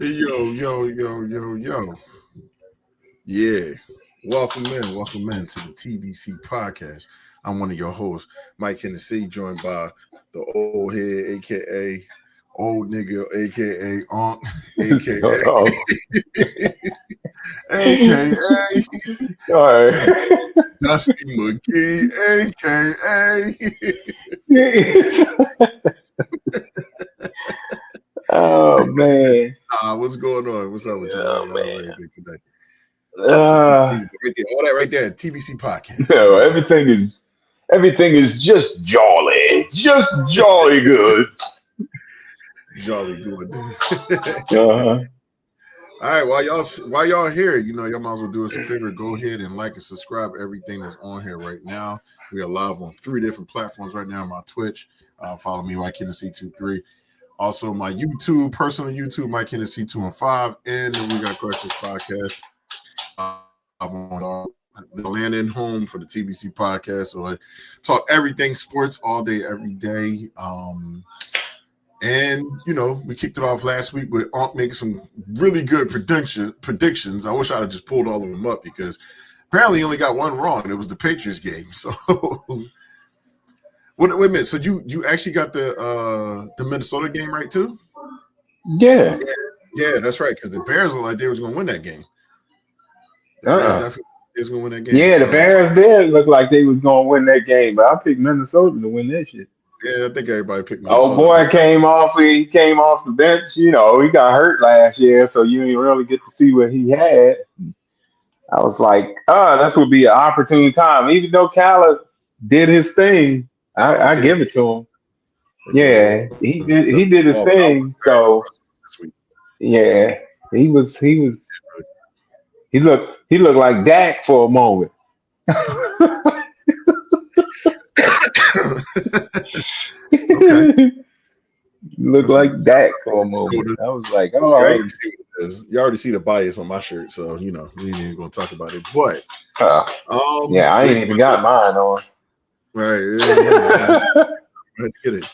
Yo. Yeah. Welcome in to the TBC podcast. I'm one of your hosts, Mike Hennessy, joined by the old head, aka old nigga, aka Onk, Oh, aka all right. Dusty McGee, aka Oh man. what's going on? What's up with you, Oh man? How's man. everything today? How's the Uh, TBC right there? All that right there, TBC podcast. You no, know. everything is just jolly good. Jolly good. Uh-huh. All right, while y'all here, y'all might as well do us a favor. Go ahead and like and subscribe everything that's on here right now. We are live on 3 different platforms right now. My Twitch, follow me, Mike Hennessy 23. Also, my YouTube, personal YouTube, Mike Hennessy 215, and then we got Questions Podcast. I've on the landing home for the TBC podcast. So I talk everything sports all day, every day. And we kicked it off last week with Onk making some really good predictions. I wish I'd have just pulled all of them up because apparently he only got one wrong, and it was the Patriots game. So wait a minute. So you actually got the Minnesota game right too? Yeah. Yeah, that's right. Because the Bears looked like they was going to win that game. The Bears definitely is going to win that game. Yeah, so, the Bears did look like they was gonna win that game, but I picked Minnesota to win that shit. yeah, I think everybody picked Minnesota. Oh boy, he came off the bench. He got hurt last year, so you didn't really get to see what he had. I was like, this would be an opportune time. Even though Khaled did his thing, I give it to him. Yeah, he did his thing. So yeah, he looked like Dak for a moment. Okay. Looked like Dak for a moment. I was like, all right. You already see the bias on my shirt, so we ain't even gonna talk about it. But yeah, I ain't even got mine on. Right. Yeah. Get it.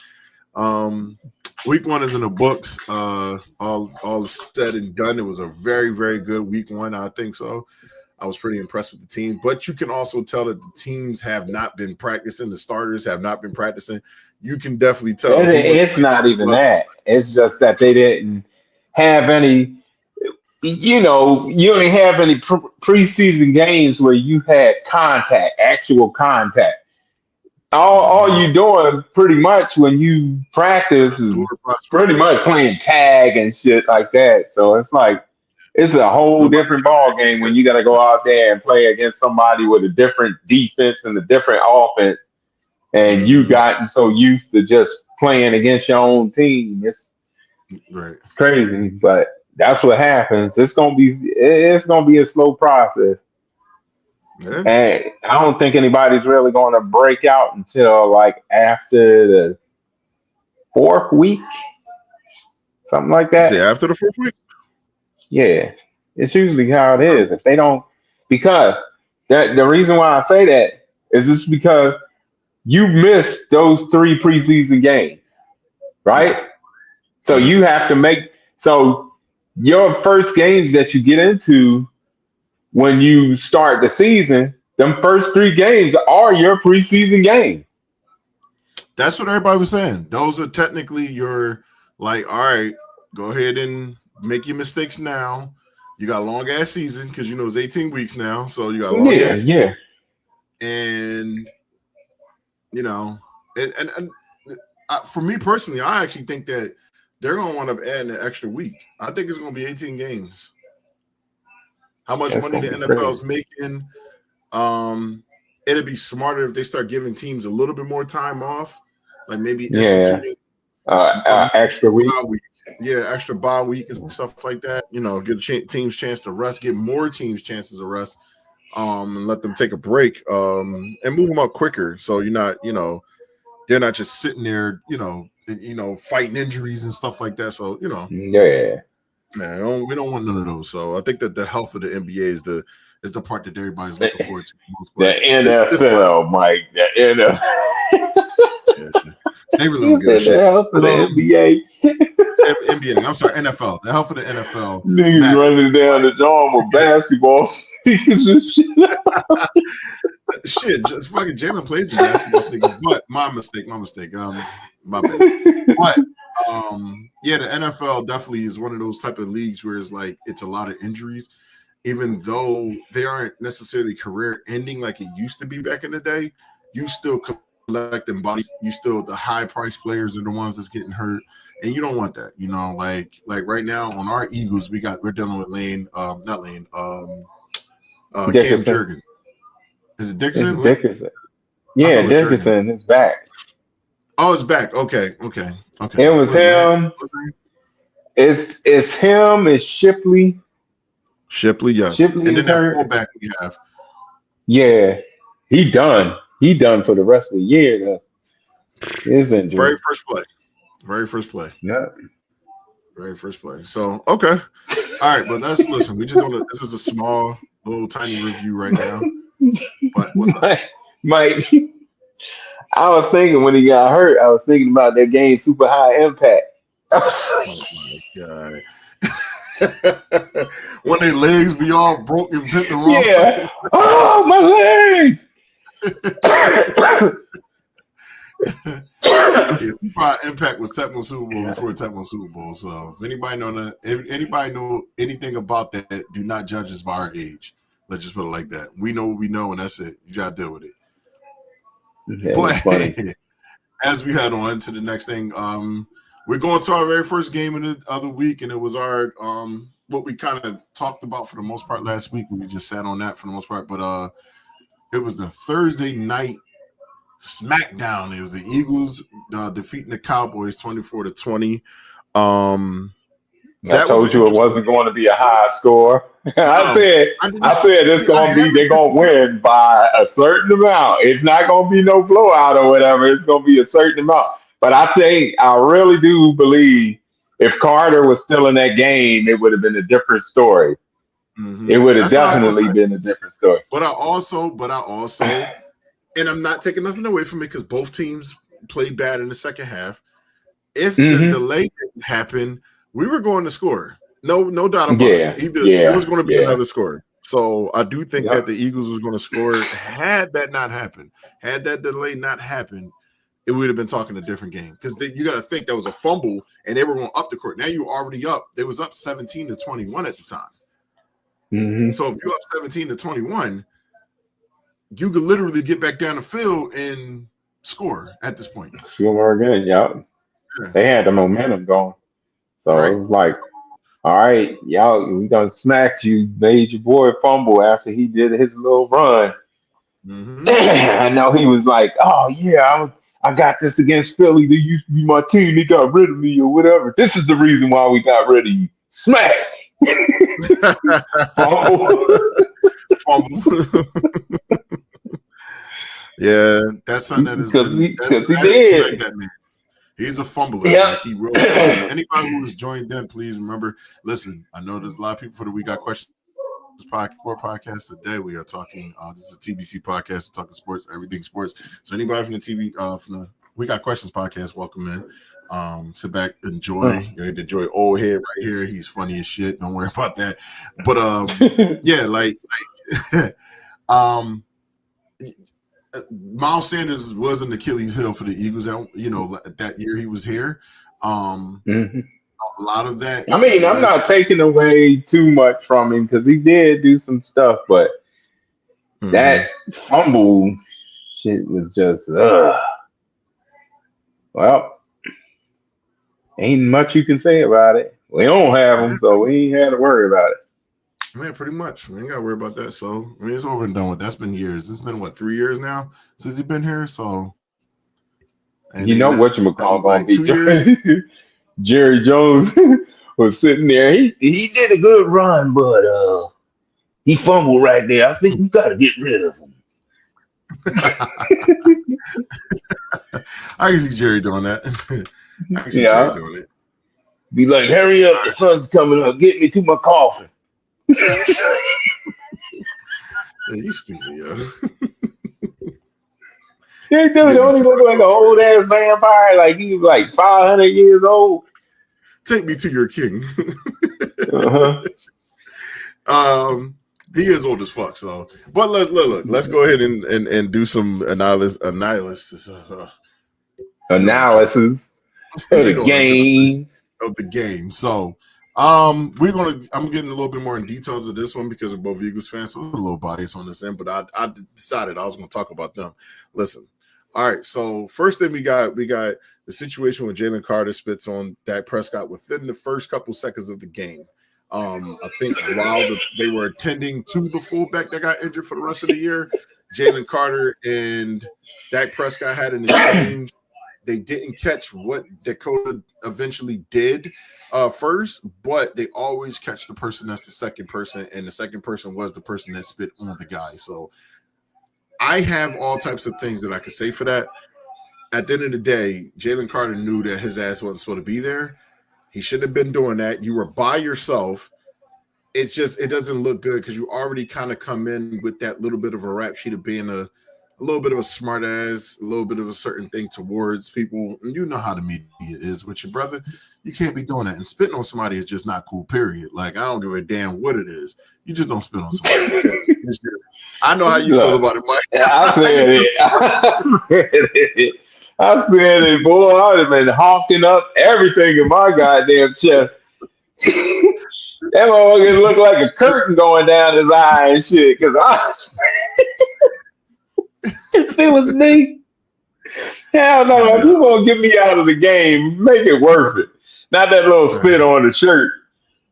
Week 1 is in the books. All said and done. It was a very, very good week 1. I think so. I was pretty impressed with the team, but you can also tell that the teams have not been practicing. The starters have not been practicing. You can definitely tell. It's not even that. It's just that they didn't have any. You didn't have any preseason games where you had actual contact. All you doing pretty much when you practice is pretty much playing tag and shit like that. So it's like it's a whole different ball game when you got to go out there and play against somebody with a different defense and a different offense, and you gotten so used to just playing against your own team. It's crazy, but that's what happens. It's gonna be a slow process. Yeah. And I don't think anybody's really going to break out until like after the 4th week, something like that. Say after the 4th week? Yeah, it's usually how it is. If they don't, because the reason why I say that is just because you missed those 3 preseason games, right? Yeah. So you have to so your first games that you get into when you start the season, them first 3 games are your preseason games. That's what everybody was saying. Those are technically your, like, all right, go ahead and make your mistakes now. You got a long ass season because it's 18 weeks now, so you got a long ass season. Yeah. And and for me personally, I actually think that they're gonna wind up adding an extra week. I think it's gonna be 18 games. How much money the NFL is making? It'd be smarter if they start giving teams a little bit more time off, like maybe extra week. Yeah, extra bye week and stuff like that. Give teams chance to rest, give more teams chances to rest, and let them take a break, and move them up quicker. So you're not, they're not just sitting there, fighting injuries and stuff like that. So yeah. Man, we don't want none of those. So I think that the health of the NBA is the part that everybody's looking forward to most. The NFL, Mike. The NFL. Yeah, they really don't give a shit. The health of the NBA. NBA. I'm sorry, NFL. The hell for the NFL. Niggas Matt, running down the dorm with basketball sneakers and shit. shit, just fucking Jalen plays in basketball sneakers, but my mistake. My bad. But yeah, the NFL definitely is one of those type of leagues where it's like it's a lot of injuries, even though they aren't necessarily career ending like it used to be back in the day. You still collecting bodies. You still the high price players are the ones that's getting hurt, and you don't want that. You know, like right now on our Eagles, we're dealing with not Lane, Cam Dickerson. Jurgen. Is it Dickerson? It's Dickerson. Yeah, Dickerson is back. Oh, it's back. Okay. It was him. It's him. It's Shipley. Yes. Shipley and then hurt. that fullback we have. Yeah, he done. He done for the rest of the year. His injury. Very first play. Yeah. Very first play. So okay. All right, but let's listen. We just don't. This is a small, little, tiny review right now. But what's up, Mike? I was thinking when he got hurt, I was thinking about that game, Super High Impact. Oh my god! When their legs be all broken, bent the wrong way. Oh, my leg! Super High Impact was Tecmo Super Bowl before Tecmo Super Bowl. So if anybody know anything about that, do not judge us by our age. Let's just put it like that. We know what we know, and that's it. You gotta deal with it. Yeah, but as we head on to the next thing, we're going to our very first game in the other week, and it was our what we kind of talked about for the most part last week. We just sat on that for the most part, but it was the Thursday night SmackDown. It was the Eagles defeating the Cowboys 24-20. I told you it wasn't going to be a high score. I said it's going to be, they're going to win by a certain amount. It's not going to be no blowout or whatever. It's going to be a certain amount. But I really do believe if Carter was still in that game, it would have been a different story. Mm-hmm. It would have definitely been a different story. But I also, and I'm not taking nothing away from it because both teams played bad in the second half. If the delay didn't happen, we were going to score. No doubt about it. There was going to be another score. So I do think that the Eagles was going to score. Had that not happened, had that delay not happened, it would have been talking a different game. Because you got to think that was a fumble, and they were going up the court. Now you're already up. They was up 17-21 at the time. Mm-hmm. So if you're up 17-21, you could literally get back down the field and score at this point. Score again, yeah. They had the momentum going. So it was like, all right, y'all, we gonna smack you. Made your boy fumble after he did his little run. Mm-hmm. I know he was like, oh yeah, I got this against Philly. They used to be my team. They got rid of me or whatever. This is the reason why we got rid of you. Smack. Fumble. Yeah, that's something that is because he did. That man. He's a fumbler. Yeah. Like he wrote. Anybody who has joined in, please remember. Listen, I know there's a lot of people we got questions. This podcast today. We are talking. This is a TBC podcast. We're talking sports, everything sports. So anybody from the We Got Questions podcast, welcome in. Sit back, enjoy. Enjoy old head right here. He's funny as shit. Don't worry about that. But yeah, like Miles Sanders was an Achilles heel for the Eagles. That year he was here. A lot of that. I mean, I'm not taking away too much from him because he did do some stuff, but that fumble shit was just, well, ain't much you can say about it. We don't have him, so we ain't had to worry about it. Man, pretty much. We ain't got to worry about that. So, I mean, it's over and done with. That's been years. It's been, 3 years now since he's been here? So, you know what you call going to be. Jerry Jones was sitting there. He did a good run, but he fumbled right there. I think we got to get rid of him. I can see Jerry doing that. I can see Jerry doing it. Be like, hurry up, the sun's coming up. Get me to my coffin. Yeah, you stupid, yo. That dude only look like an old ass vampire. Like he was like 500 years old. Take me to your king. Uh-huh. He is old as fuck. So, but let's go ahead and do some analysis. You know what I'm trying to Analysis say. of You the know what I'm trying to games. say of the game. So, I'm getting a little bit more in details of this one because we're both Eagles fans, so I'm a little biased on this end. But I decided I was going to talk about them. Listen, all right. So first thing we got the situation when Jalen Carter spits on Dak Prescott within the first couple seconds of the game. I think while they were attending to the fullback that got injured for the rest of the year, Jalen Carter and Dak Prescott had an exchange. They didn't catch what Dakota eventually did first, but they always catch the person that's the second person, and the second person was the person that spit on the guy. So I have all types of things that I could say for that. At the end of the day, Jalen Carter knew that his ass wasn't supposed to be there. He shouldn't have been doing that. You were by yourself. It's just it doesn't look good because you already kind of come in with that little bit of a rap sheet of being a little bit of a smart ass, a little bit of a certain thing towards people. And you know how the media is with your brother. You can't be doing that. And spitting on somebody is just not cool, period. Like, I don't give a damn what it is. You just don't spit on somebody because it's just, I know how you feel about it, Yeah, Mike. I said it. I said it, boy. I'd have been honking up everything in my goddamn chest. That motherfucker looked like a curtain going down his eye and shit. Cause if it was me, hell no. If you gonna get me out of the game, make it worth it. Not that little spit on the shirt.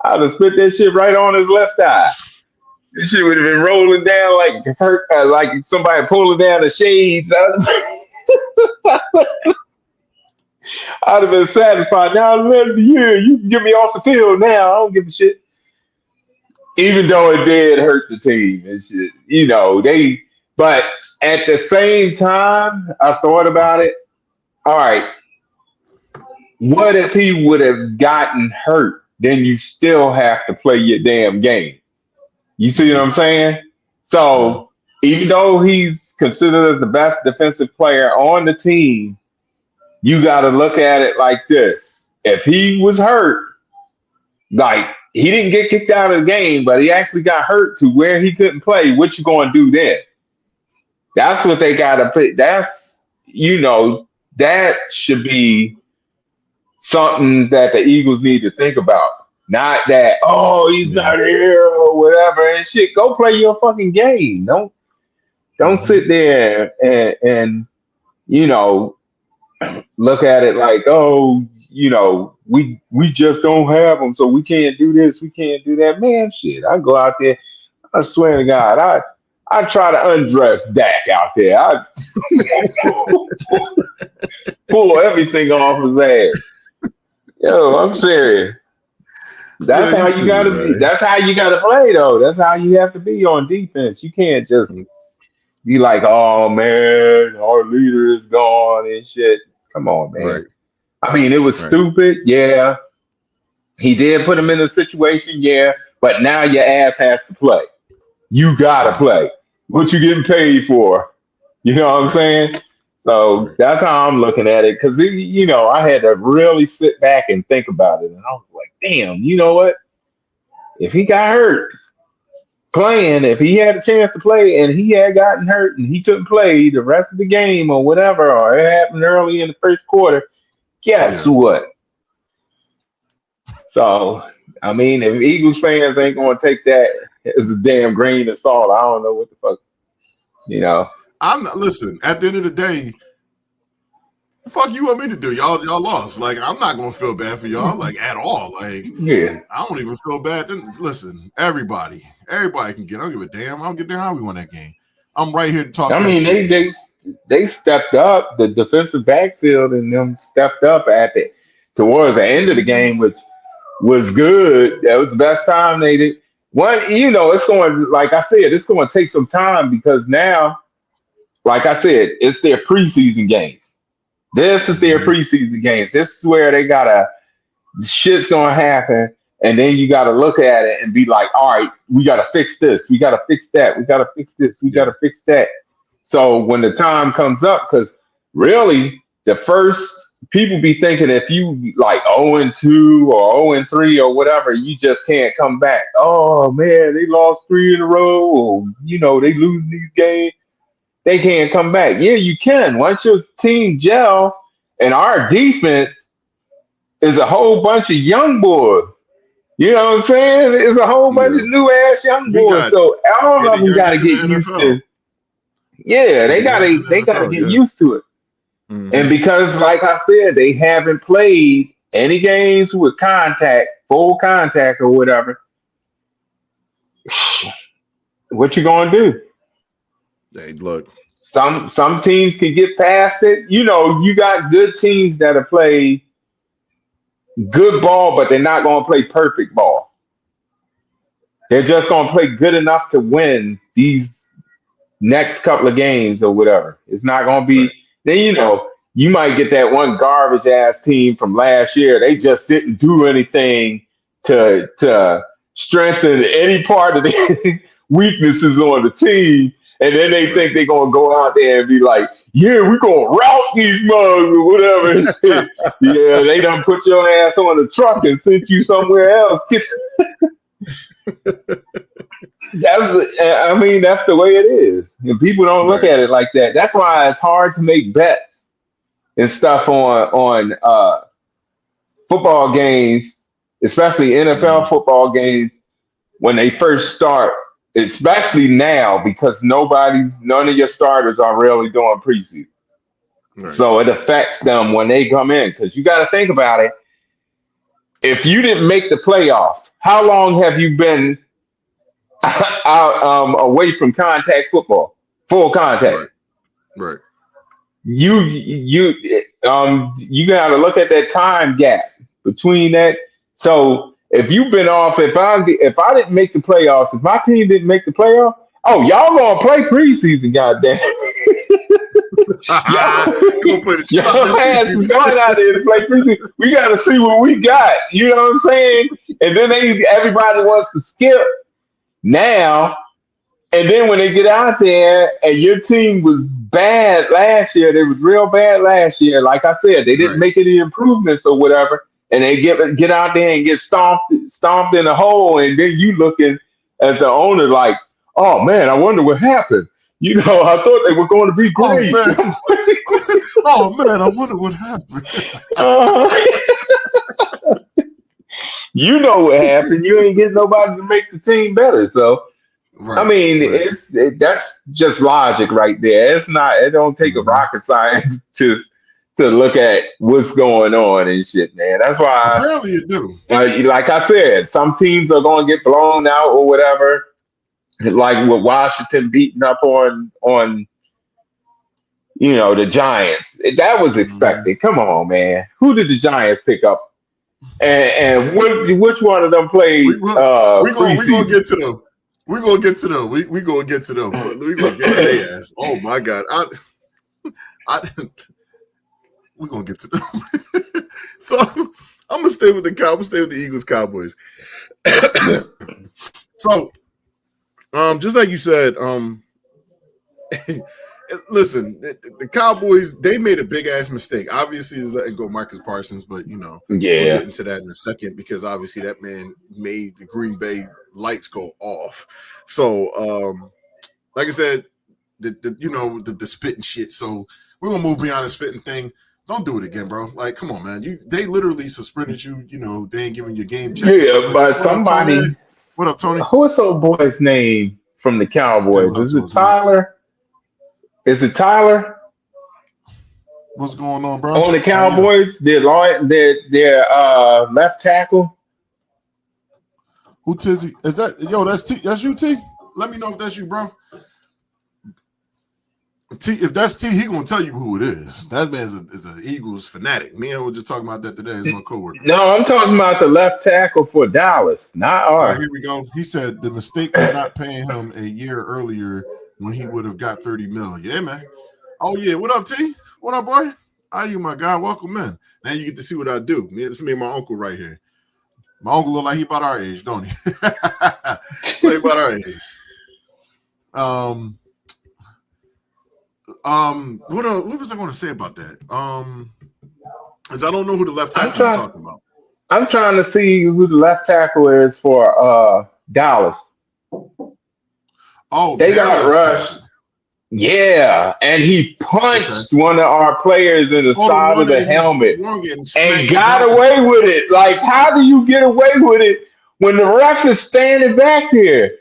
I'd have spit that shit right on his left eye. This shit would have been rolling down like somebody pulling down the shades. I'd have been satisfied. Now I'm ready to hear. You can get me off the field now. I don't give a shit. Even though it did hurt the team and shit, but at the same time, I thought about it. All right, what if he would have gotten hurt? Then you still have to play your damn game. You see what I'm saying? So even though he's considered the best defensive player on the team, you got to look at it like this. If he was hurt, like he didn't get kicked out of the game, but he actually got hurt to where he couldn't play, what you going to do then? That's what they got to put. That should be something that the Eagles need to think about. Not that, oh, he's not here or whatever and shit. Go play your fucking game. Don't sit there and look at it like, oh, we just don't have them, so we can't do this, we can't do that. Man, shit. I go out there, I swear to God, I try to undress Dak out there. I pull everything off his ass. Yo, I'm serious. That's how you gotta be. That's how you gotta play, though. That's how you have to be on defense. You can't just be like, oh man, our leader is gone and shit. Come on, man. Right. I mean, it was stupid. Yeah. He did put him in a situation, yeah, but now your ass has to play. You gotta play. What you getting paid for? You know what I'm saying? So that's how I'm looking at it. Cause I had to really sit back and think about it. And I was like, damn, you know what? If he got hurt playing, if he had a chance to play and he had gotten hurt and he couldn't play the rest of the game or whatever, or it happened early in the first quarter, guess what? So, I mean, if Eagles fans ain't going to take that as a damn grain of salt, I don't know what the fuck, I'm not, listen, at the end of the day, the fuck you want me to do? Y'all lost. Like, I'm not going to feel bad for y'all, like, at all. Like, I don't even feel bad. Listen, everybody can get. I don't give a damn. I don't give a damn how we won that game. I'm right here to talk. I mean, they stepped up. The defensive backfield and them stepped up towards the end of the game, which was good. That was the best time they did. It's going, like I said, it's going to take some time because now, like I said, it's their preseason games. This is their preseason games. This is where they shit's going to happen. And then you got to look at it and be like, all right, we got to fix this. We got to fix that. We got to fix this. We got to fix that. So when the time comes up, because really the first people be thinking if you like 0-2 or 0-3 or whatever, you just can't come back. Oh man, they lost 3 in a row, or they lose these games. They can't come back. Yeah, you can. Once your team gels, and our defense is a whole bunch of young boys. You know what I'm saying? It's a whole bunch of Yeah, new ass young we boys. got So all they're of the them got to youngest in the get used NFL. to. Yeah, They're they the youngest in gotta the they gotta NFL. get Yeah. used to it. And Mm-hmm. because, like I said, they haven't played any games with contact, full contact or whatever. What you gonna do? Hey, look. Some teams can get past it. You got good teams that'll play good ball, but they're not gonna play perfect ball. They're just gonna play good enough to win these next couple of games or whatever. It's not gonna be Right. then you might get that one garbage ass team from last year. They just didn't do anything to strengthen any part of the weaknesses on the team. And then they Right. think they're gonna go out there and be like, yeah, we're gonna route these mugs or whatever. And shit. Yeah, they done put your ass on the truck and sent you somewhere else. That's the way it is. And people don't look Right. at it like that. That's why it's hard to make bets and stuff on football games, especially NFL Mm-hmm. football games when they first start, especially now because none of your starters are really doing preseason. Right. So it affects them when they come in because you got to think about it. If you didn't make the playoffs, how long have you been out away from contact football, full contact? Right. Right. You got to look at that time gap between that. So if you've been off, if I didn't make the playoffs, if my team didn't make the playoff, oh y'all gonna play preseason, goddamn. y'all, They're gonna play the shit out y'all that ass is preseason. going out there to play preseason. We got to see what we got. You know what I'm saying? And then everybody wants to skip now. And then when they get out there and your team was bad last year, they was real bad last year. Like I said, they didn't Right. make any improvements or whatever. And they get out there and get stomped in a hole. And then you looking as the owner like, oh man, I wonder what happened. I thought they were going to be Oh great. man. Oh man, I wonder what happened. uh, you know what happened. You ain't getting nobody to make the team better. So I Right. mean, Right. that's just logic right there. It's not. It don't take a Mm-hmm. rocket science to look at what's going on and shit, man. That's why, Apparently you do. like I said, some teams are going to get blown out or whatever. Like with Washington beating up on the Giants. That was Mm-hmm. expected. Come on, man. Who did the Giants pick up? And which one of them We played will. We gonna preseason? get to them. We gonna get to them. We gonna get to them. We gonna get to their ass. Oh my god. I we gonna get to them. So I'm gonna stay with the Eagles Cowboys. So just like you said, listen, the Cowboys, they made a big ass mistake. Obviously, is letting go Marcus Parsons, but we'll Yeah. get into that in a second because obviously that man made the Green Bay lights go off. So, like I said, the spitting shit. So we're gonna move beyond the spitting thing. Don't do it again, bro. Like, come on, man. They literally suspended you. They ain't giving you game check and stuff Yeah, like that. but What up, Tony? somebody, What up, Tony? what's old boy's name from the Jay, Cowboys? what up Is to it us, man? Tyler? Is it Tyler What's going on, bro? on the How you? Cowboys? Their left tackle. Who Tizzy? Is that That's T. That's you, T. Let me know if that's you, bro. T. If that's T, he gonna tell you who it is. That man is an Eagles fanatic. Me and him were just talking about that today as my coworker. No, I'm talking about the left tackle for Dallas, not All right, our. here we go. He said the mistake was not paying him a year earlier when he would have got 30 mil. Yeah, man. Oh yeah. What up, T? What up, boy? How you, my guy? Welcome in. Now you get to see what I do. This is me and my uncle right here. My uncle look like he about our age, don't he? Like about our age. Um, what was I going to say about that? Because I don't know who the left I'm tackle you're trying. talking about. I'm trying to see who the left tackle is for Dallas. Oh, They their got left rushed. tackle. Yeah, and he Okay. punched one of our players in the Oh, the side one of that the he helmet swung it and and smacked his got helmet. away with it. Like, how do you get away with it when the ref is standing back there?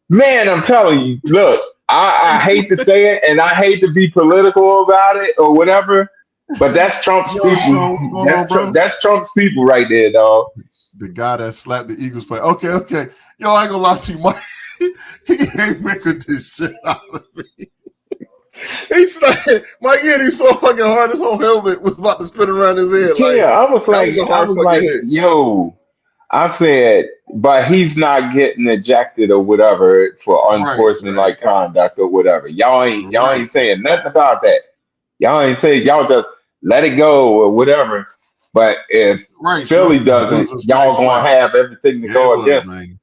Man, I'm telling you, look, I hate to say it and I hate to be political about it or whatever, but that's Trump's Yo, people. so what's going on, bro? That's Trump's people right there, dog. The guy that slapped the Eagles play. Okay. Yo, I ain't gonna lie to you, Mike. He ain't making this shit out of me. He slapped Mike Ian, he so fucking hard his whole helmet was about to spin around his head. Like, Yeah, that was a hard fucking hit. yo, I said, but he's not getting ejected or whatever for Right. unsportsmanlike conduct or whatever. Y'all Right. ain't saying nothing about that. Y'all ain't saying y'all just let it go or whatever. But if Right, sure. Philly It doesn't, was a y'all nice gonna slap. have everything to Yeah, it go was, against. man.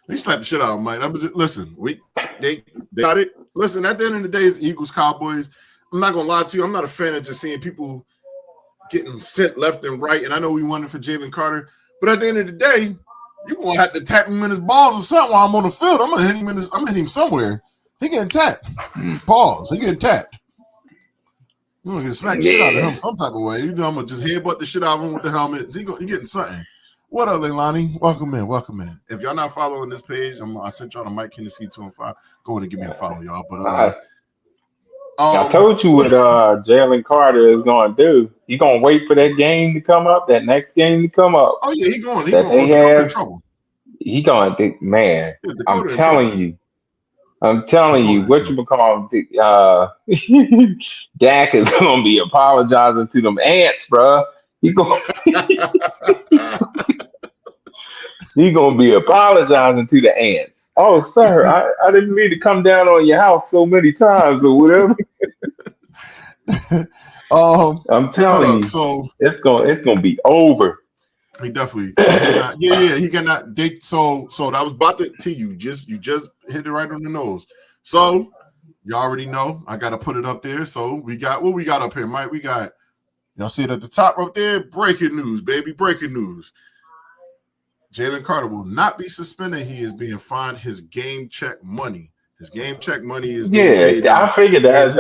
They slapped the shit out of Mike. Listen, they got it. Listen, at the end of the day, it's Eagles, Cowboys. I'm not gonna lie to you. I'm not a fan of just seeing people getting sent left and right. And I know we wanted for Jalen Carter, but at the end of the day, you're gonna have to tap him in his balls or something while I'm on the field. I'm gonna hit him I'm gonna hit him somewhere. He getting tapped. Balls. He getting tapped. You're gonna get smack the shit out of him some type of way. I'm gonna just headbutt the shit out of him with the helmet. He getting something. What up, Leilani? Welcome in. If y'all not following this page, I sent y'all to Mike Hennessy 205. Go ahead and give me a follow, y'all. But I told you what Jalen Carter is gonna do. He gonna wait for that game to come up, that next game to come up. oh yeah, he going. That Oh, they Dakota in have. trouble. He gonna think, man. Yeah, I'm Dakota in trouble. telling you. I'm telling you, Dakota in what trouble. you call Dak is gonna be apologizing to them ants, bro. He gonna he gonna be apologizing to the ants. Oh, sir, I didn't mean to come down on your house so many times or whatever. Hold I'm telling up. you, So it's gonna be over. he definitely. So he's not. Yeah. He cannot. So that was about to you. You just hit it right on the nose. So you already know. I got to put it up there. So we got what we got up here, Mike. We got. Y'all see it at the top right there? Breaking news, baby. Breaking news. Jalen Carter will not be suspended. He is being fined his game check money. His game check money is being Yeah, paid out. And I he figured that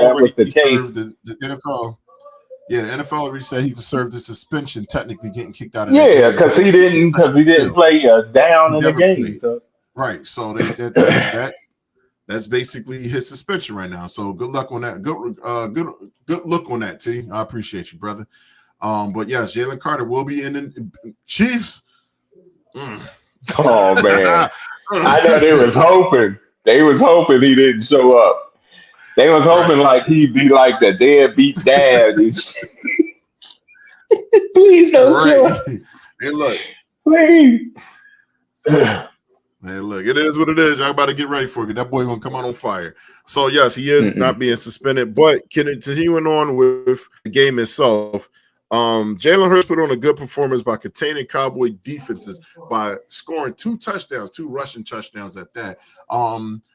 already was the served case. the NFL. Yeah, the NFL already said he deserved a suspension, technically getting kicked out of that Yeah, game because he didn't touch because the he didn't field. play down He in the never game. played. So Right. So that's basically his suspension right now. So good luck on that. Good look on that, T. I appreciate you, brother. But yes, Jalen Carter will be in the Chiefs. oh man, I know they was hoping. They was hoping he didn't show up. They was Right. hoping like he'd be like the deadbeat dad. And shit. Please don't show Right. up. And look, Please. man, look, it is what it is. Y'all about to get ready for it. That boy gonna come out on fire. So yes, he is Mm-mm. not being suspended, but continuing on with the game itself. Jalen Hurts put on a good performance by containing Cowboy defenses by scoring 2 touchdowns, 2 rushing touchdowns at that.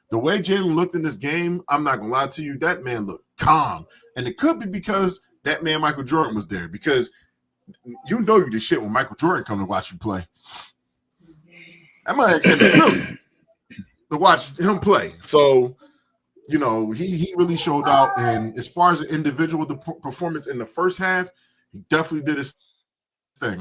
The way Jalen looked in this game, I'm not gonna lie to you, that man looked calm, and it could be because that man Michael Jordan was there. Because you know you the shit when Michael Jordan come to watch you play. That man came to Philly to watch him play. So, you know, he really showed out. And as far as the individual performance in the first half, he definitely did his thing.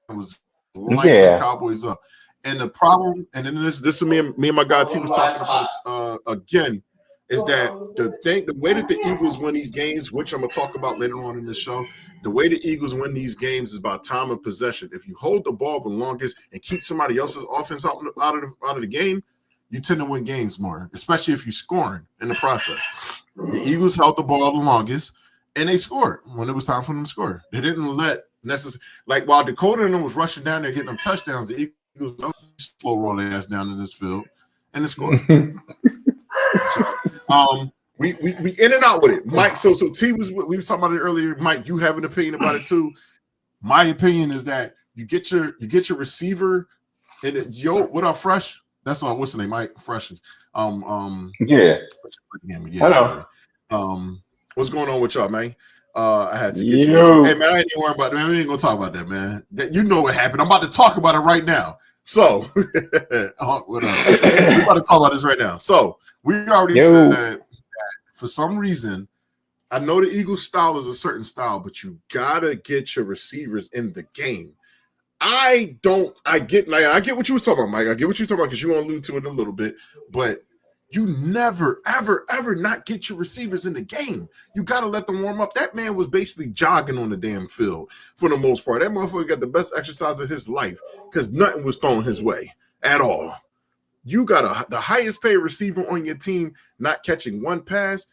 It was lighting them Yeah. Cowboys up. And the problem, and then this is me and my guy T was talking about it again, is that the way that the Eagles win these games, which I'm gonna talk about later on in the show, the way the Eagles win these games is by time of possession. If you hold the ball the longest and keep somebody else's offense out of the game, you tend to win games more, especially if you're scoring in the process. The Eagles held the ball the longest, and they scored when it was time for them to score. They didn't let necessarily, like while Dakota and them was rushing down there getting them touchdowns, the Eagles slow roll their ass down in this field and they scored. So, we in and out with it, Mike. So T was we were talking about it earlier. Mike, you have an opinion about it too. My opinion is that you get your receiver and what up, Fresh? That's what's the name, Mike? Fresh. Yeah. Yeah. Hello. What's going on with y'all, man? I had to get you this one. Hey man, I ain't even worried about that. Man, we ain't gonna talk about that, man. You know what happened. I'm about to talk about it right now. So, what up? We're about to talk about this right now. So, we already said that for some reason, I know the Eagles style is a certain style, but you gotta get your receivers in the game. I get what you was talking about, Mike. I get what you're talking about because you want to allude to it a little bit, but you never, ever, ever not get your receivers in the game. You got to let them warm up. That man was basically jogging on the damn field for the most part. That motherfucker got the best exercise of his life because nothing was thrown his way at all. You got the highest paid receiver on your team not catching one pass.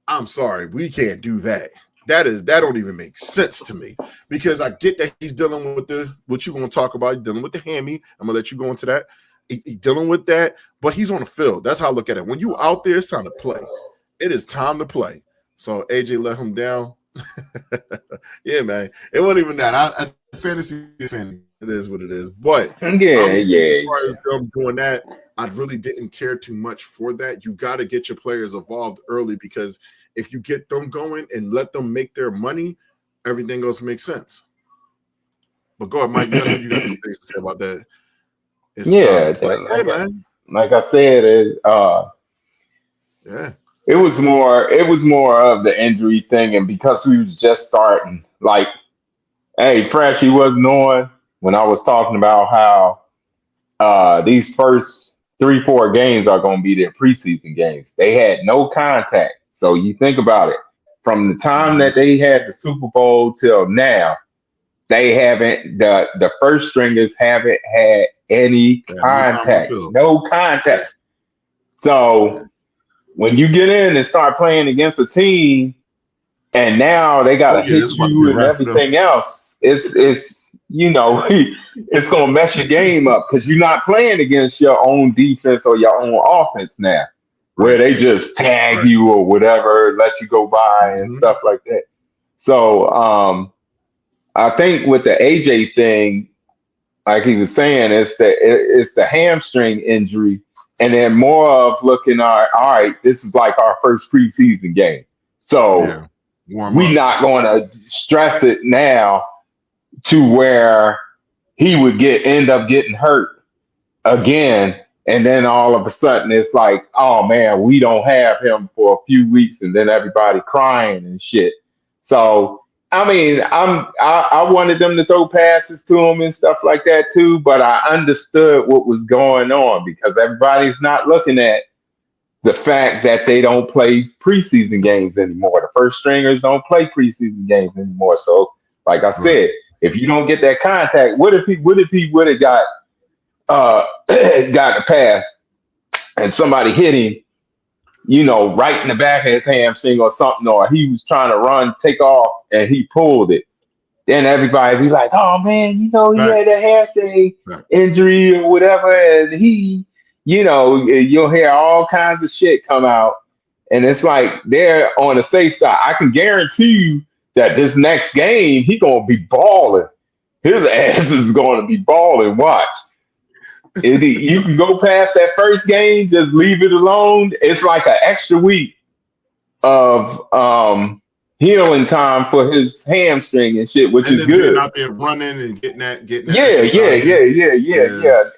I'm sorry, we can't do that. That don't even make sense to me because I get that he's dealing with what you're going to talk about. He's dealing with the hammy. I'm going to let you go into that. He's dealing with that, but he's on the field. That's how I look at it. When you out there, it's time to play. It is time to play. So AJ let him down. Yeah, man. It wasn't even that. Fantasy. It is what it is. But as far as them doing that, I really didn't care too much for that. You got to get your players involved early because if you get them going and let them make their money, everything else makes sense. But go ahead, Mike. I know you got some things to say about that. It's time to play. Like I said, it was more of the injury thing, and because we was just starting, like, hey, Fresh, he wasn't on when I was talking about how these first 3-4 games are going to be their preseason games. They had no contact, so you think about it. From the time that they had the Super Bowl till now, they haven't the first stringers haven't had any contact, no contact. So when you get in and start playing against a team, and now they got to hit you and everything else, it's it's gonna mess your game up because you're not playing against your own defense or your own offense now, where they just tag you or whatever, let you go by and stuff like that. So I think with the AJ thing, like he was saying, it's the hamstring injury, and then more of looking all right, this is like our first preseason game, so we're not going to stress it now to where he would end up getting hurt again, and then all of a sudden it's like, oh man, we don't have him for a few weeks, and then everybody crying and shit. So I mean, I wanted them to throw passes to him and stuff like that too, but I understood what was going on because everybody's not looking at the fact that they don't play preseason games anymore. The first stringers don't play preseason games anymore. So, like I said, if you don't get that contact, what if he would have got got a pass and somebody hit him, right in the back of his hamstring or something, or he was trying to run, take off, and he pulled it. Then everybody be like, "Oh man, he had a hamstring injury or whatever," and you'll hear all kinds of shit come out, and it's like they're on the safe side. I can guarantee you that this next game he gonna be balling. His ass is gonna be balling. Watch. You can go past that first game, just leave it alone. It's like an extra week of healing time for his hamstring and shit, which is good. Being out there running and getting that. Yeah,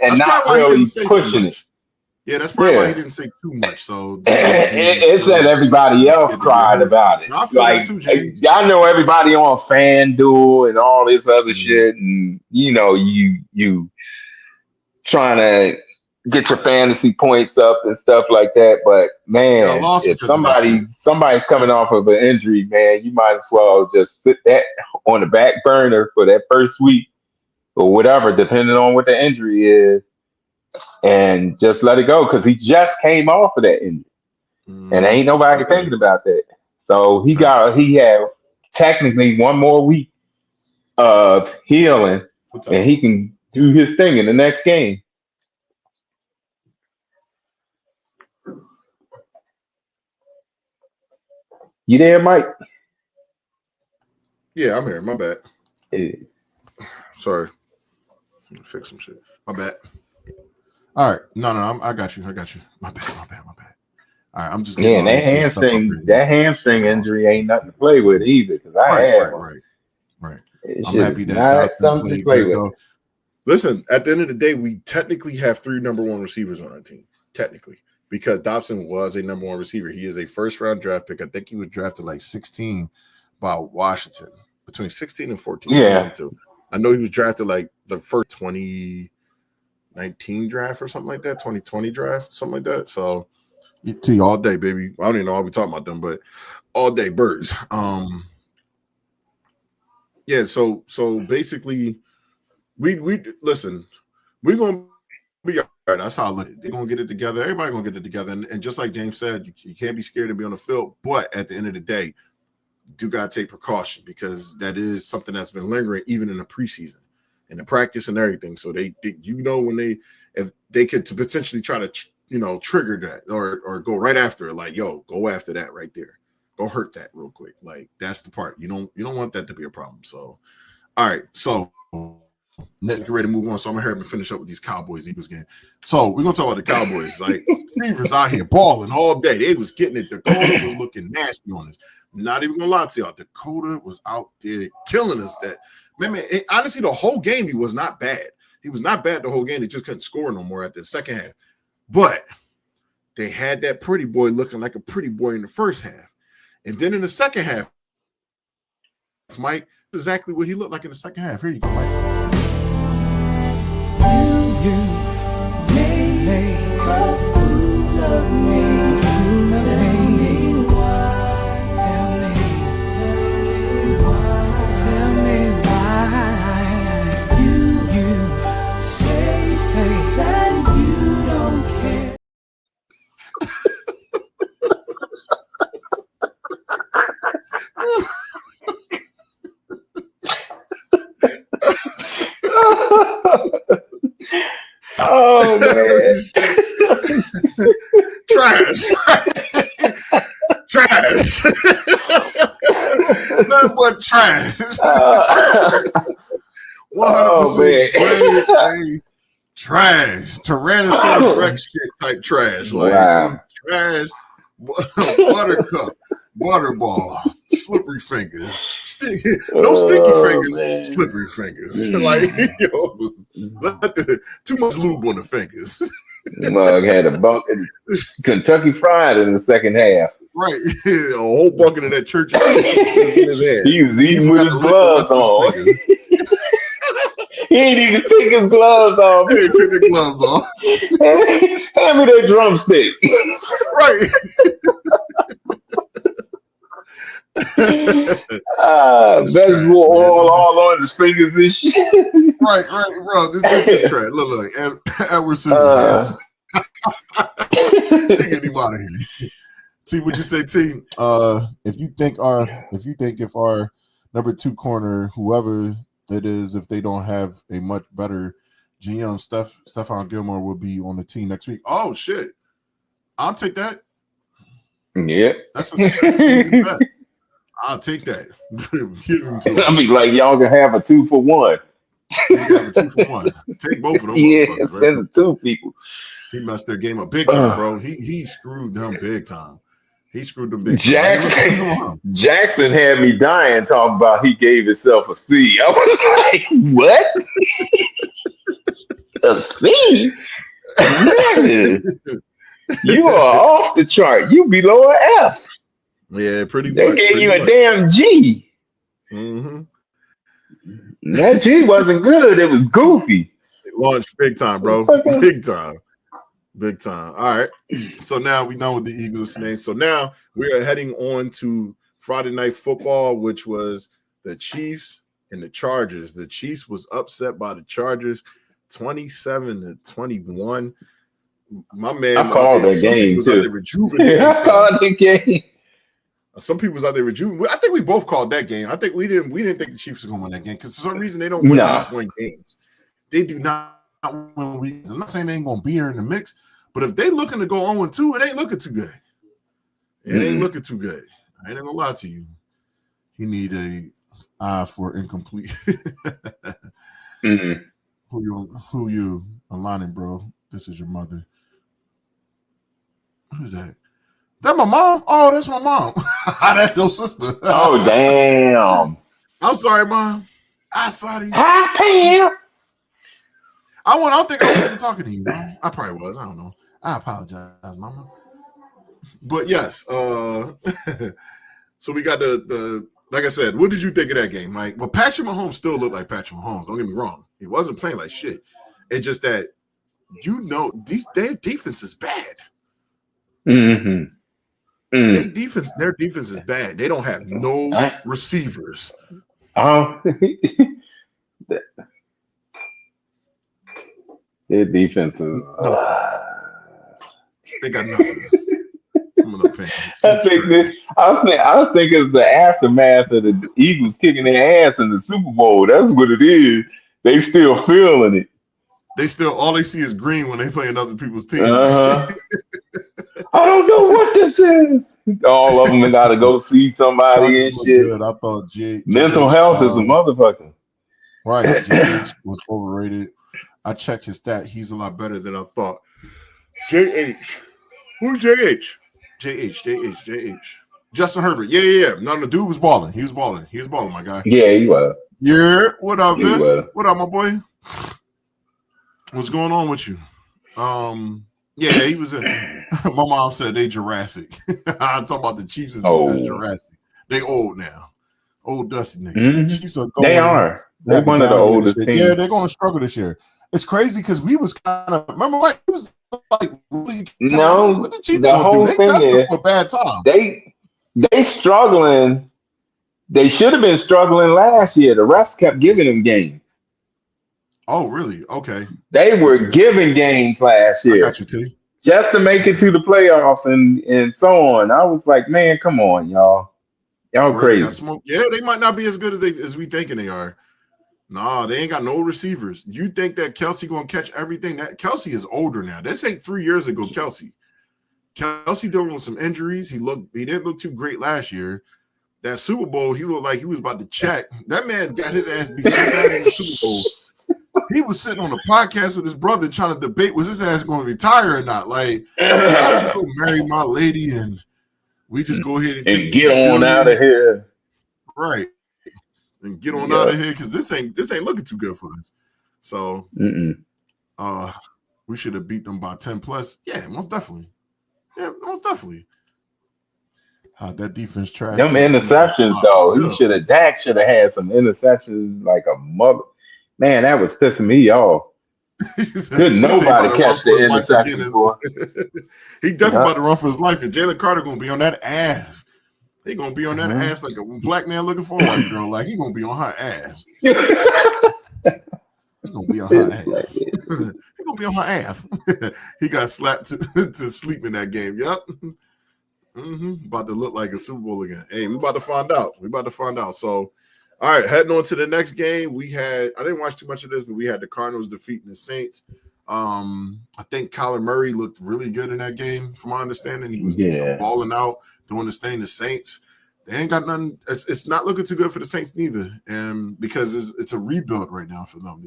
and that's not really pushing it. Yeah, that's probably why he didn't say too much. So it's that everybody else cried about it. I feel that too, James. I know everybody on FanDuel and all this other shit, and you trying to get your fantasy points up and stuff like that. But man, if somebody's coming off of an injury, man, you might as well just sit that on the back burner for that first week or whatever, depending on what the injury is, and just let it go because he just came off of that injury, and ain't nobody thinking about that. So he had technically one more week of healing, and he can do his thing in the next game. You there, Mike? Yeah, I'm here. My bad. Yeah. Sorry. Let me fix some shit. My bad. All right. No, I got you. My bad. All right, I'm just getting Yeah, and all this stuff up here. that hamstring injury ain't nothing to play with either. Because I Right, had right, one. right, right. It I'm shit is happy that not Dotson something to played play good with. though. Listen, at the end of the day, we technically have 3 number 1 receivers on our team. Technically, because Dobson was a number 1 receiver. He is a first round draft pick. I think he was drafted like 16 by Washington, between 16 and 14. One of Yeah, them two. I know he was drafted like the first 2019 draft or something like that, 2020 draft, something like that. So T all day, baby. I don't even know why we talking about them, but all day birds. Yeah, so basically we listen, we're gonna be all right. That's how I look at it. They're gonna get it together. Everybody gonna get it together. And just like James said, you can't be scared to be on the field, but at the end of the day, you do gotta take precaution because that is something that's been lingering even in the preseason and the practice and everything. So they when they if they could potentially try to trigger that or go right after it, like go after that right there. Go hurt that real quick. Like that's the part. You don't want that to be a problem. So all right, so let's get ready to move on. So I'm gonna hurry up and finish up with these Cowboys Eagles game. So we're gonna talk about the Cowboys. Like receivers out here balling all day. They was getting it. Dakota was looking nasty on us. Not even gonna lie to y'all. Dakota was out there killing us. That man, honestly, the whole game he was not bad. He was not bad the whole game. They just couldn't score no more at the second half. But they had that pretty boy looking like a pretty boy in the first half. And then in the second half, Mike, exactly what he looked like in the second half. Here you go, Mike. You made a fool of me. Tell me why. Tell me why. You say that you don't care. Oh man. Trash. Trash. Nothing but trash. 100% grade A trash. Tyrannosaurus Rex shit type trash. Like Wow. trash. Buttercup, butterball, slippery fingers, no sticky fingers, man. slippery fingers. Like too much lube on the fingers. Mug had a bucket Kentucky Fried in the second half. Right, a whole bucket of that church's chicken in his head. He was eating with forgot his to lick the gloves rest of his on. fingers. He didn't even take his gloves off. He didn't take the gloves off. Hand me that drumstick. Right. Vegetable oil all on his fingers and shit. Right, bro. This is trash. Look, Edward Scissorhands. Get him out of here. T, what you say, T? If you think if our number 2 corner, whoever it is, if they don't have a much better GM, Stephon Gilmore will be on the team next week. Oh shit, I'll take that. Yeah, that's a season bet. I'll take that. I mean, like y'all can have a 2-for-1. You can have a 2-for-1. Take both of them. Yeah, motherfuckers, send right? it 2 people. He messed their game up big time, bro. He screwed them big time. He screwed them big time. Jackson had me dying talking about he gave himself a C. I was like, what? A C? Man, you are off the chart. You below an F. Yeah, pretty much. They gave you a damn G. Mm-hmm. That G wasn't good. It was goofy. It launched big time, bro. Big time. Big time. All right. So now we know with the Eagles today. So now we are heading on to Friday Night Football, which was the Chiefs and the Chargers. The Chiefs was upset by the Chargers 27-21. My man, I called that game too. I called the game. Some people was out there rejuvenating. I think we both called that game. I think we didn't think the Chiefs were going to win that game because for some reason they don't win games. They do not win. I'm not saying they ain't going to be here in the mix, but if they looking to go 0-2, it ain't looking too good. It ain't looking too good. I ain't gonna lie to you. He need a eye for incomplete. Who you aligning, bro? This is your mother. Who's that? That my mom? Oh, that's my mom. That's your sister. Oh, damn. I'm sorry, Mom. I sorry. Hi, Pam. I don't think I was even talking to you, Mom. I probably was. I don't know. I apologize, Mama. But yes, so we got the like I said, what did you think of that game, Mike? Well, Patrick Mahomes still looked like Patrick Mahomes. Don't get me wrong. He wasn't playing like shit. It's just that their defense is bad. Mm-hmm. Their defense is bad. They don't have no receivers. Their defense is they got nothing. I think it's the aftermath of the Eagles kicking their ass in the Super Bowl. That's what it is. They still feeling it. They still all they see is green when they playing other people's teams. I don't know what this is. All of them got to go see somebody and shit. Good. I thought mental health is a motherfucker. Right, JH was overrated. I checked his stat. He's a lot better than I thought. JH, who's JH? JH. Justin Herbert. Yeah. No, the dude was balling. He was balling, my guy. Yeah, he was. Yeah. What up, Vince? What up, my boy? What's going on with you? Yeah, he was in. My mom said they Jurassic. I'm talking about the Chiefs as Jurassic. They old now. Old dusty niggas. Mm-hmm. Chiefs are going, they are. They're one of the oldest teams. Yeah, they're going to struggle this year. It's crazy because we was kind of remember like it was like really what the Chiefs the whole thing is a bad time. They struggling. They should have been struggling last year. The refs kept giving them games. Oh, really? Okay. They were giving games last year. I got you, T. Just to make it to the playoffs and so on. I was like, man, come on, y'all. Y'all crazy. Yeah, they might not be as good as we thinking they are. Nah, they ain't got no receivers. You think that Kelsey gonna catch everything? That Kelsey is older now. This ain't 3 years ago, Kelsey. Kelsey dealing with some injuries. He didn't look too great last year. That Super Bowl, he looked like he was about to check. That man got his ass beat so bad in the Super Bowl. He was sitting on a podcast with his brother trying to debate was his ass going to retire or not. Like, I just go marry my lady and we just go ahead and get on out of here. Right. And get on out of here because this ain't looking too good for us. So we should have beat them by 10 plus. Yeah, most definitely. That defense trash. Them interceptions though. Dak should have had some interceptions like a mother. Man, that was pissing me off. Couldn't nobody catch the interception. He definitely about to run for his life. And Jalen Carter gonna be on that ass. He gonna be on that ass like a black man looking for a white girl. Like he gonna be on her ass. He gonna be on her ass. He gonna be on her ass. He got slapped to sleep in that game. Yep. About to look like a Super Bowl again. Hey, we about to find out. So, all right, heading on to the next game. I didn't watch too much of this, but we had the Cardinals defeating the Saints. I think Kyler Murray looked really good in that game, from my understanding. He was balling out, doing his thing. The Saints, they ain't got nothing. It's not looking too good for the Saints neither, and because it's a rebuild right now for them.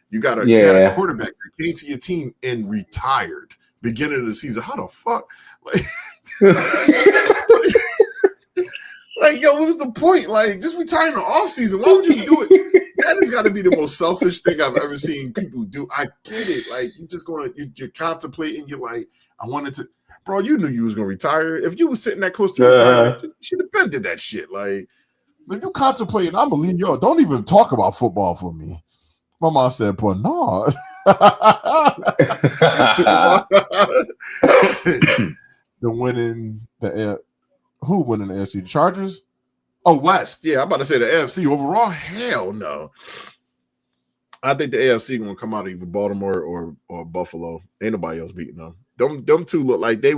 You got a quarterback that came to your team and retired beginning of the season. How the fuck? Like, yo, what was the point? Like, just retire in the offseason. Why would you do it? That has got to be the most selfish thing I've ever seen people do. I get it. Like, you're contemplating. You're like, I wanted to. Bro, you knew you was going to retire. If you was sitting that close to retirement, you should have been did that shit. Like, if you contemplating, I believe, yo, don't even talk about football for me. My mom said, "But no." Who winning the AFC? The Chargers? Oh, West. Yeah, I'm about to say the AFC overall. Hell no. I think the AFC going to come out of either Baltimore or Buffalo. Ain't nobody else beating them. Them two look like it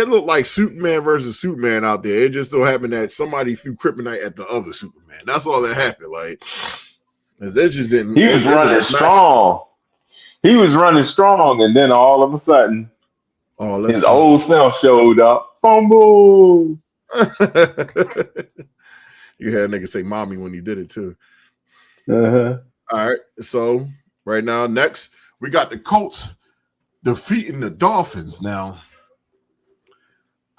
looked like Superman versus Superman out there. It just so happened that somebody threw kryptonite at the other Superman. That's all that happened. Like, they just didn't. He was running strong. He was running strong, and then all of a sudden, his old self showed up. Fumble. You had a nigga say mommy when he did it too. All right. So right now, next, we got the Colts defeating the Dolphins. Now,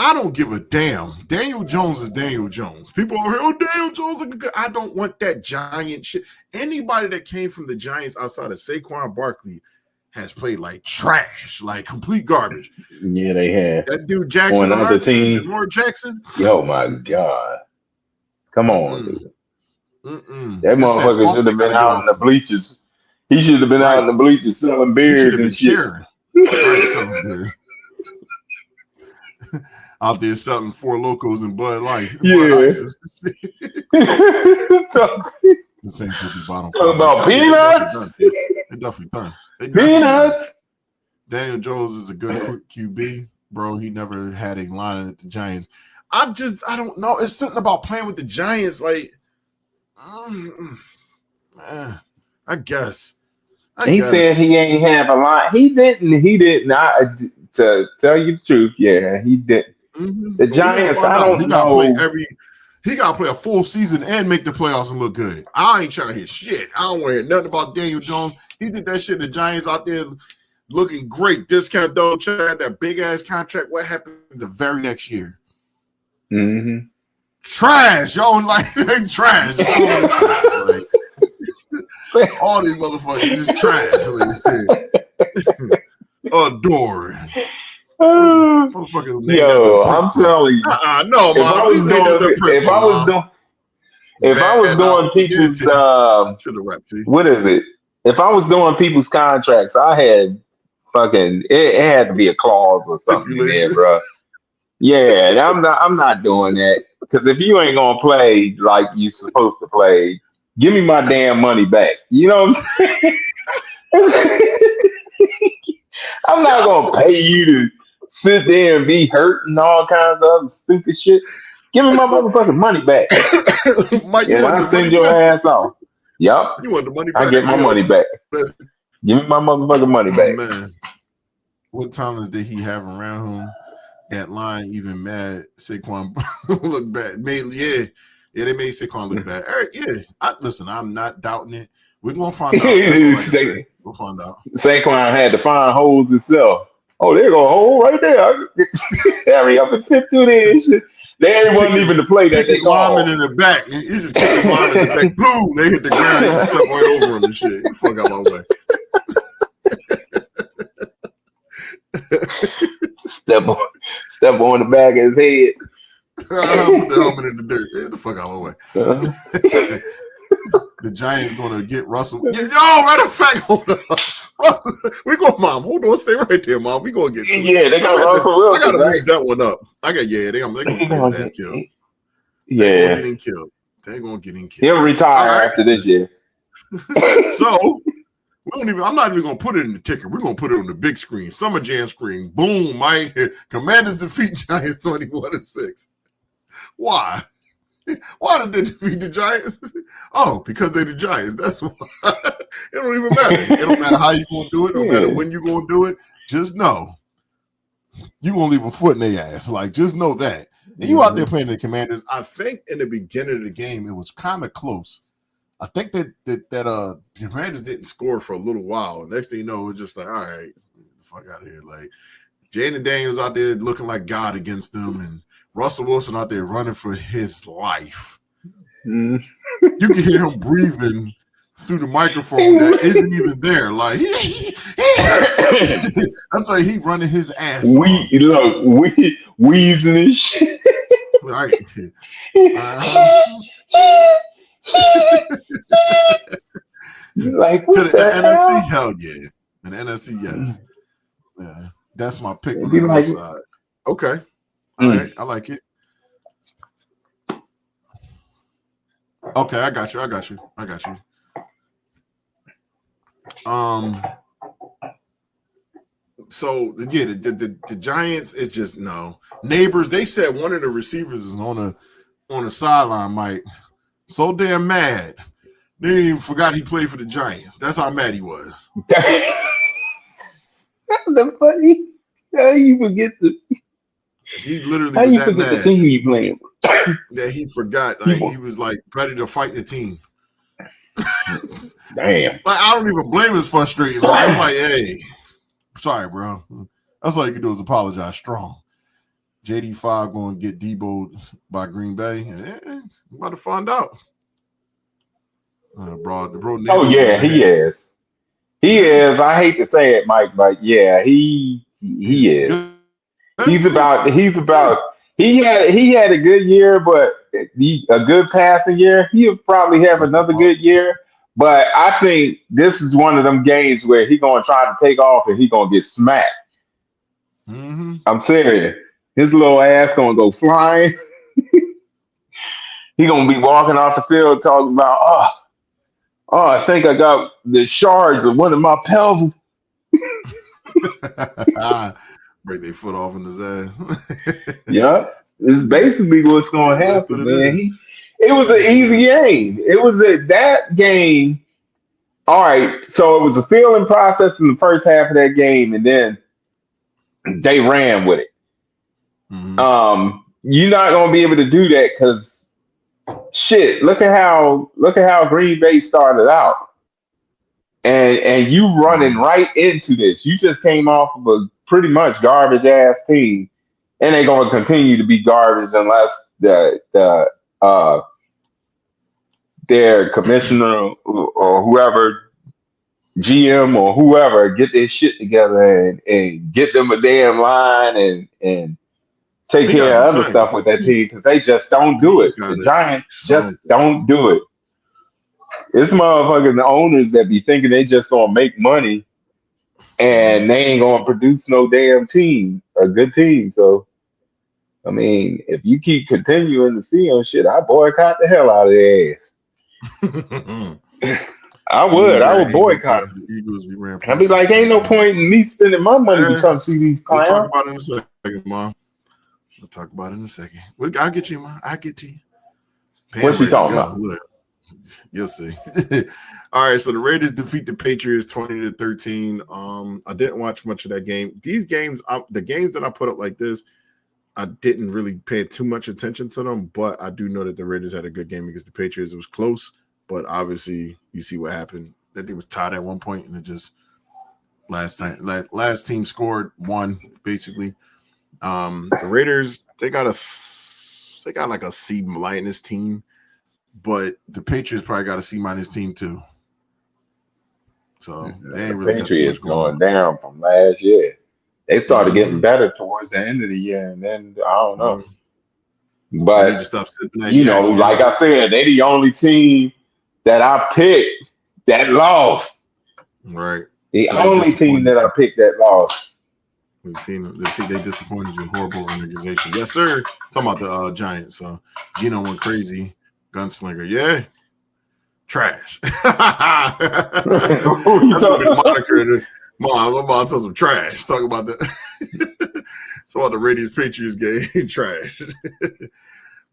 I don't give a damn. Daniel Jones is Daniel Jones. People are here, oh, Daniel Jones. I don't want that giant shit. Anybody that came from the Giants outside of Saquon Barkley has played like trash, like complete garbage. Yeah, they have. That dude Jackson on our team, Jamar Jackson. Oh my God. Come on, dude. That It's motherfucker should have been out in the bleachers. He should have been out in the bleachers selling beers and shit. Right, selling beers. Out there selling Four Locos and Bud Light. Yeah. Bud Ices. The Saints will be bottom five. About peanuts? They definitely done. Peanuts? Daniel Jones is a good QB, bro. He never had a line at the Giants. I don't know. It's something about playing with the Giants. Like, I guess. He said he ain't have a line. He didn't. To tell you the truth, yeah, he didn't. The Giants, I don't know. He got to play a full season and make the playoffs and look good. I ain't trying to hear shit. I don't want to hear nothing about Daniel Jones. He did that shit. The Giants out there looking great. Discount double check, that big ass contract. What happened the very next year? Mm-hmm. Trash, yo, like trash. All these motherfuckers is trash. Adoring. Yo, I'm telling you. No, if I was doing people's what is it? If I was doing people's contracts, I had fucking it had to be a clause or something in there, bro. Yeah, I'm not doing that. Because if you ain't gonna play like you supposed to play, give me my damn money back. You know what I'm saying? I'm not gonna pay you to sit there and be hurt and all kinds of other stupid shit. Give me my motherfucking money back. Mike, and I send your ass off. Yup. You want the money back? I get my money back. Give me my motherfucking money back. Man. What talents did he have around him? That line even mad Saquon look bad. They made Saquon look bad. Yeah, listen, I'm not doubting it. We're gonna find out. We'll find out. Saquon had to find holes himself. Oh, there go a hole right there. Hurry up and fit through there and shit. There wasn't even the play that they called. Lineman in the back. He just kicked his lineman in the back. Boom! They hit the ground. He just stepped right over him and shit. Fuck out my way. Step on the back of his head. Put the helmet in the dirt. Get the fuck out of my way. The Giants gonna get Russell. Yo, matter of fact, hold on. Russell, we go, Mom. Hold on, stay right there, Mom. We gonna get to it. They got Russell Wilson. I gotta move that one up. They gonna get his ass killed. Yeah, They're gonna get him killed. He'll retire after this year. So I'm not even gonna put it in the ticker. We're gonna put it on the big screen, Summer Jam screen. Boom, Mike. Commanders defeat Giants 21-6. Why? Why did they defeat the Giants? Oh, because they're the Giants. That's why. It don't even matter. It don't matter how you're going to do it. It don't matter when you're going to do it. Just know you're going to leave a foot in their ass. Like, just know that. And you out there playing the Commanders. I think in the beginning of the game, it was kind of close. I think that the Commanders didn't score for a little while. Next thing you know, it was just like, all right, get the fuck out of here. Like, Jaden Daniels out there looking like God against them, and Russell Wilson out there running for his life. You can hear him breathing through the microphone that isn't even there. Like, that's like he running his ass off. Wheezing and shit. Right. Like, to the NFC, hell yeah. And the NFC, yes. Yeah. That's my pick on the right side. Okay. All right, I like it. Okay, I got you. So yeah, the Giants is just no. Neighbors, they said one of the receivers is on the sideline, Mike. So damn mad. They didn't even forgot he played for the Giants. That's how mad he was. The funny. How you forget the He literally was that mad. The team you playing that he forgot. Like he was like ready to fight the team. Damn. Like I don't even blame his frustrating. Like, I'm like, hey, sorry, bro. That's all you can do is apologize strong. JD5 going to get deboed by Green Bay? I'm about to find out. The bro Oh neighbors yeah, is he ahead. is. He is. I hate to say it, Mike, but yeah, he He's is. good. He's about he had a good year, but a good passing year. He'll probably have That's another all. good year. But I think this is one of them games where he gonna try to take off and he gonna get smacked. Mm-hmm. I'm serious. His little ass gonna go flying. He gonna be walking off the field talking about, I think I got the shards of one of my pelvis. Break their foot off in his ass. Yeah, it's basically what's gonna That's what happen, it man. is. It was It an is what it easy is. game. It was that game. All right, so it was a feeling process in the first half of that game, and then they ran with it. Mm-hmm. You're not gonna be able to do that because shit. Look at how Green Bay started out, and you running Mm-hmm. right into this. You just came off of a pretty much garbage ass team, and they're gonna continue to be garbage unless the their commissioner or whoever GM or whoever get their shit together and get them a damn line and take He got to care do of other something. stuff with that team because they just don't do He it. got The to do Giants just something. don't do it. It's motherfucking the owners that be thinking they just gonna make money Mm-hmm. and they ain't gonna produce no damn team, a good team. So I mean, if you keep continuing to see them shit, I boycott the hell out of their ass. I would Ain't no boycott point them. to the Eagles. We ran I'd be points like, to ain't the no point in me spending my money to Eh, come see these we'll talk clowns. about it in a second, Mom. We'll talk about it in a second. I'll get you, Mom. I'll get to you. Pam What you ready to talking go. about? Look, you'll see. All right, so the Raiders defeat the Patriots 20-13. I didn't watch much of that game. These games, the games that I put up like this, I didn't really pay too much attention to them, but I do know that the Raiders had a good game against the Patriots. It was close, but obviously you see what happened. That they was tied at one point, and it just last team scored one basically. The Raiders they got like a C minus team, but the Patriots probably got a C minus team too. So they The ain't really got too Patriots much going going on. down from last year. They started getting Mm-hmm. better towards the end of the year, and then I don't know. Mm-hmm. They need But to stop sipping that yak, like man. I said, they the only team that I picked that lost. Right. The So they only team disappointed that I you. picked that lost. The team they disappointed you. Horrible organization. Yes, sir. Talking about the Giants. So Gino went crazy. Gunslinger. Yeah. Trash. That's Who you gonna be the talking? moniker. My mom tells some trash. Talk about that. It's about the Raiders Patriots game. Trash.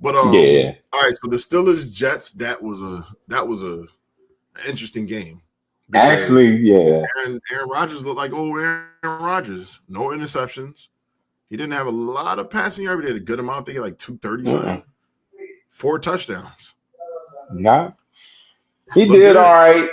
But Yeah, all right. So the Steelers Jets. That was a interesting game because actually, yeah. Aaron Rodgers looked like old Aaron Rodgers. No interceptions. He didn't have a lot of passing yards, but he had a good amount. I think like 230 Mm-mm. something. 4 touchdowns. Nah, he Look did all good. right.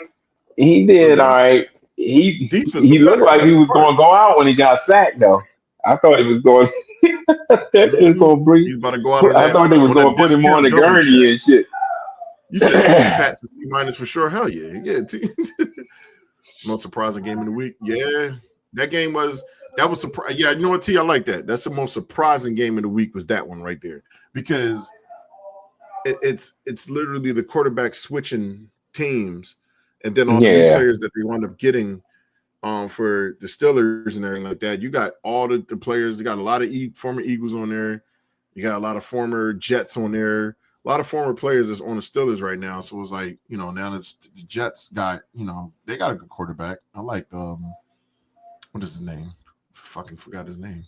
He Look did all good. right. He Defense he look looked better. like That's he the was part. going to go out when he got sacked, though. I thought he was going. They was Mm-hmm. going to bring. He's about to go out on I that thought they was on going that to put him on discount the double check. gurney and shit. You said you give Pats a C minus for sure. Hell yeah, yeah. Most surprising game of the week. Yeah, that was surprising. Yeah, you know what, T? I like that. That's the most surprising game of the week was that one right there because it's literally the quarterback switching teams, and then all the new Yeah, players that they wound up getting for the Steelers and everything like that. You got all the players. You got a lot of former Eagles on there. You got a lot of former Jets on there. A lot of former players that's on the Steelers right now. So it's like, now that's the Jets got, they got a good quarterback. I like what is his name? Fucking forgot his name.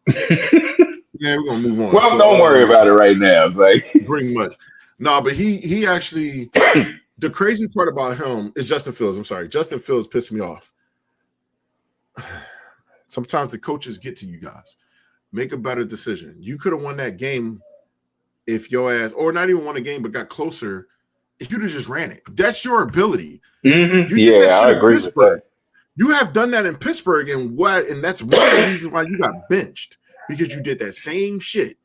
Yeah, we're gonna move on. well, So don't worry about it right now. It's like, bring much. No, but he actually the crazy part about him is Justin Fields. I'm sorry. Justin Fields pissed me off. Sometimes the coaches get to you guys. Make a better decision. You could have won that game if your ass, or not even won a game, but got closer, if you'd have just ran it. That's your ability. You did that yeah, shit I in agree with that. Pittsburgh. You have done that in Pittsburgh, and that's one of the reasons why you got benched. because you did that same shit.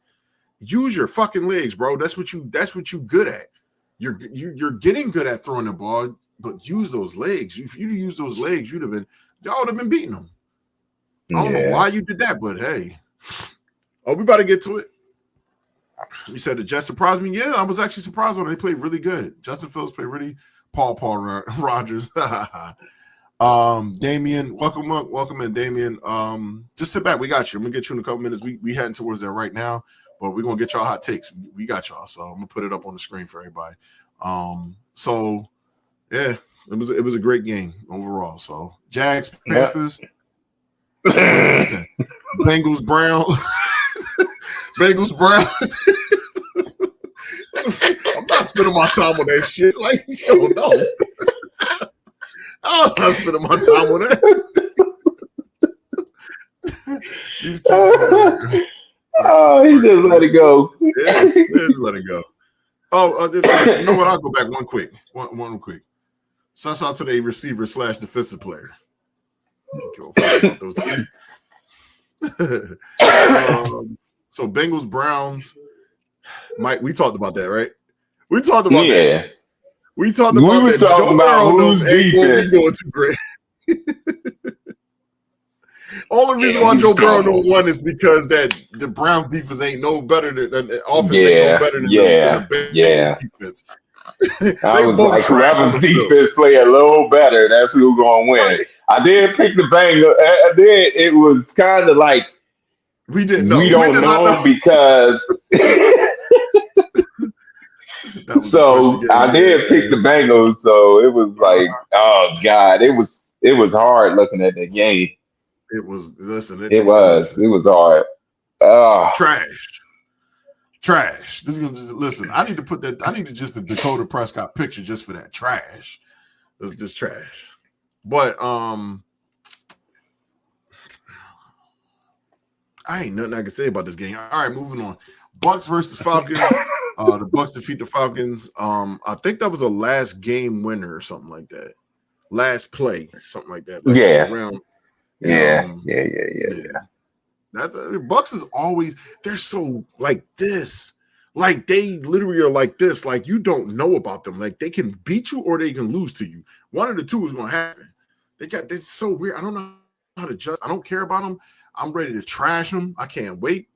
Use your fucking legs, bro. That's what you good at. You're getting good at throwing the ball, but use those legs. If you use those legs, y'all would have been beating them. I don't know why you did that, but hey. Oh, we about to get to it. You said the Jets surprised me. Yeah, I was actually surprised when they played really good. Justin Fields played really. Paul Rogers. Damien, welcome in, Damien. Just sit back. We got you. I'm gonna get you in a couple minutes. We heading towards that right now, but we're gonna get y'all hot takes. We got y'all, so I'm gonna put it up on the screen for everybody. So yeah, it was a great game overall. So Jags, Panthers, 26-10. Bengals, Browns. Bengals, Browns. I'm not spending my time on that shit. Like, yo, no. I'm not spending my time on that. These QBs, he just let it go. Yeah, just let it go. Oh, you know what? I'll go back one quick. Shout out to the receiver / defensive player. Go about those. So Bengals, Browns. Mike, we talked about that, right? We talked about that. We talked about that. Talking about who's defense. Be going too great. Only reason why Joe Burrow don't won is because that the Browns defense ain't no better than the offense ain't no better than the Bengals defense. I was like, whoever defense play a little better, that's who's gonna win. Right. I did pick the Bengals. It was kind of like we didn't know. We don't know because. So I did pick the Bengals. So it was like, oh god, it was hard looking at the game. It was it was hard. Trash. Listen, I need to put that. I need to just the Dakota Prescott picture just for that. Trash. It's just trash. But I ain't nothing I can say about this game. All right, moving on. Bucks versus Falcons. The Bucks defeat the Falcons. I think that was a last game winner or something like that. Last play, something like that. Like around, yeah. That's Bucks is always they're so like this. Like they literally are like this. Like you don't know about them. Like they can beat you or they can lose to you. One of the two is going to happen. It's so weird. I don't know how to judge. I don't care about them. I'm ready to trash them. I can't wait.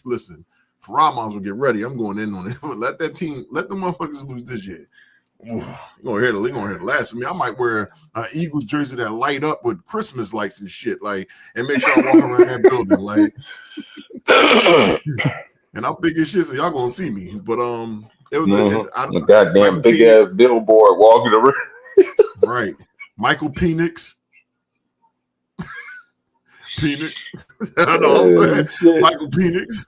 Listen. Farah might as well get ready. I'm going in on it. Let the motherfuckers lose this year. You're gonna hear the last of me. I might wear an Eagles jersey that light up with Christmas lights and shit, like, and make sure I walk around that building, like. And I'm big as shit, so y'all gonna see me. But it was a goddamn big ass billboard walking around. Right, Michael Penix. I know, Michael Penix.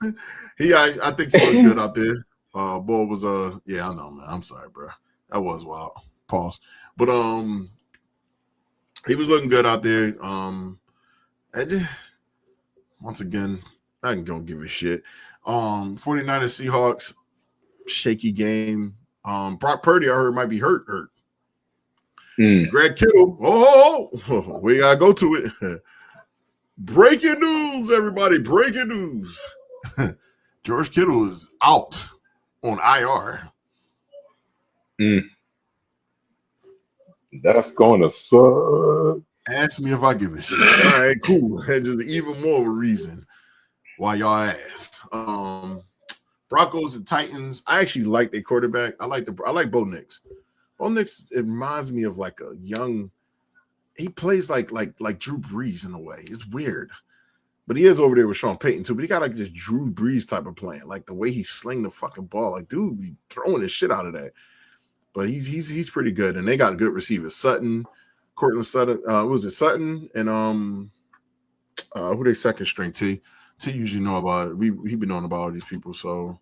I think he looked good out there. Boy was yeah, I know, man. I'm sorry, bro. That was wild. Pause. But he was looking good out there. And once again, I ain't gonna give a shit. 49ers Seahawks, shaky game. Brock Purdy, I heard might be hurt. Greg Kittle. We gotta go to it. Breaking news, everybody! Breaking news. George Kittle is out on IR. That's gonna suck. Ask me if I give a shit. All right, cool. And just even more of a reason why y'all asked. Broncos and Titans. I actually like their quarterback. I like Bo Nix. Bo Nix, it reminds me of like a young. He plays like Drew Brees in a way. It's weird. But he is over there with Sean Payton too. But he got like this Drew Brees type of playing. Like the way he sling the fucking ball. Like, dude, be throwing the shit out of that. But he's pretty good. And they got good receivers. Cortland Sutton. Was it Sutton? And who they second string? T usually know about it. He been knowing about all these people. So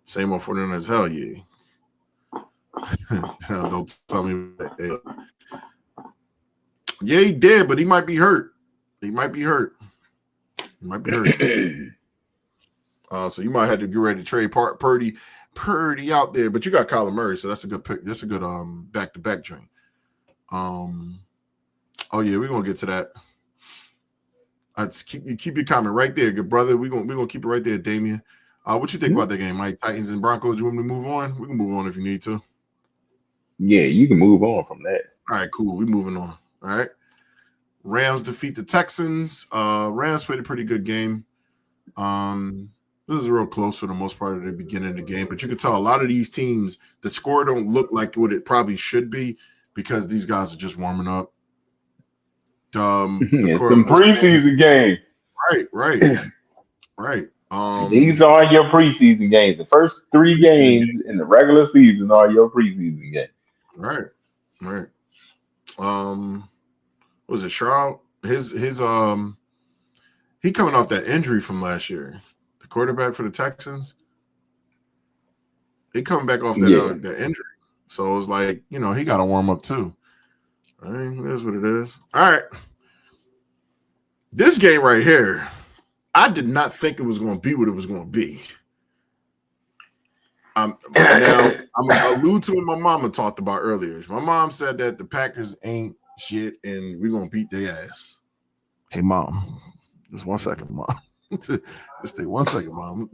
same old 49ers. Hell yeah. Don't tell me that. Yeah, he did, but he might be hurt. So you might have to get ready to trade Purdy out there. But you got Kyler Murray, so that's a good pick. That's a good back-to-back drink. Oh yeah, we're gonna get to that. Just keep your comment right there, good brother. We're gonna keep it right there, Damien. What you think about that game, Mike? Titans and Broncos. You want me to move on? We can move on if you need to. Yeah, you can move on from that. All right, cool. We're moving on. All right. Rams defeat the Texans. Rams played a pretty good game. This is real close for the most part of the beginning of the game, but you can tell a lot of these teams, the score don't look like what it probably should be because these guys are just warming up. It's some preseason games. Right. These are your preseason games. The first three games in the regular season are your preseason games. Right. Was it Stroud? His he coming off that injury from last year. The quarterback for the Texans. He coming back off that injury. So it was like, he got to warm up too. I mean, that's what it is. All right. This game right here, I did not think it was going to be what it was going to be. Now, I'm going to allude to what my mama talked about earlier. My mom said that the Packers ain't shit and we're going to beat their ass. Hey, Mom. Just 1 second, Mom. Just stay 1 second, Mom.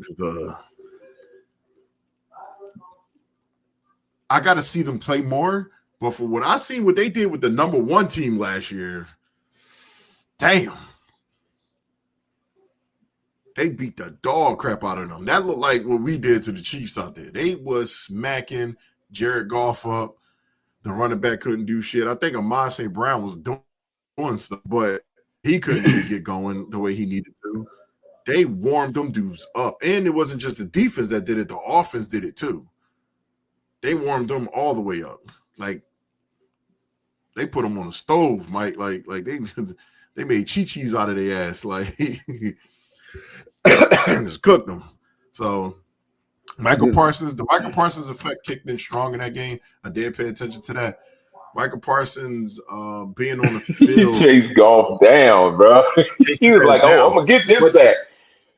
I got to see them play more. But for what I seen, what they did with the number one team last year, damn. They beat the dog crap out of them. That looked like what we did to the Chiefs out there. They was smacking Jared Goff up. The running back couldn't do shit. I think Amon St. Brown was doing stuff, but he couldn't really get going the way he needed to. They warmed them dudes up. And it wasn't just the defense that did it. The offense did it too. They warmed them all the way up. Like, they put them on the stove, Mike. Like they made chi-chis out of their ass. Like, just cooked them. So, the Michael Parsons effect kicked in strong in that game. I did pay attention to that. Michael Parsons being on the field. He chased Goff down, bro. He was like, I'm going to get this sack.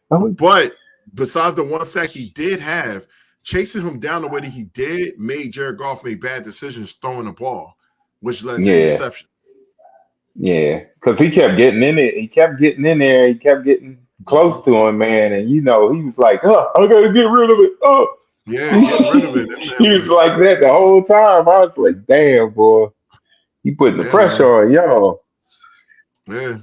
But besides the one sack he did have, chasing him down the way that he did made Jared Goff make bad decisions throwing the ball, which led to interception. Yeah, because he kept getting in it. He kept getting in there. He kept getting close to him, man. And, he was like, I got to get rid of it. Yeah, getting rid of it. He was like that the whole time. I was like, damn, boy. He putting the pressure on y'all. Yeah.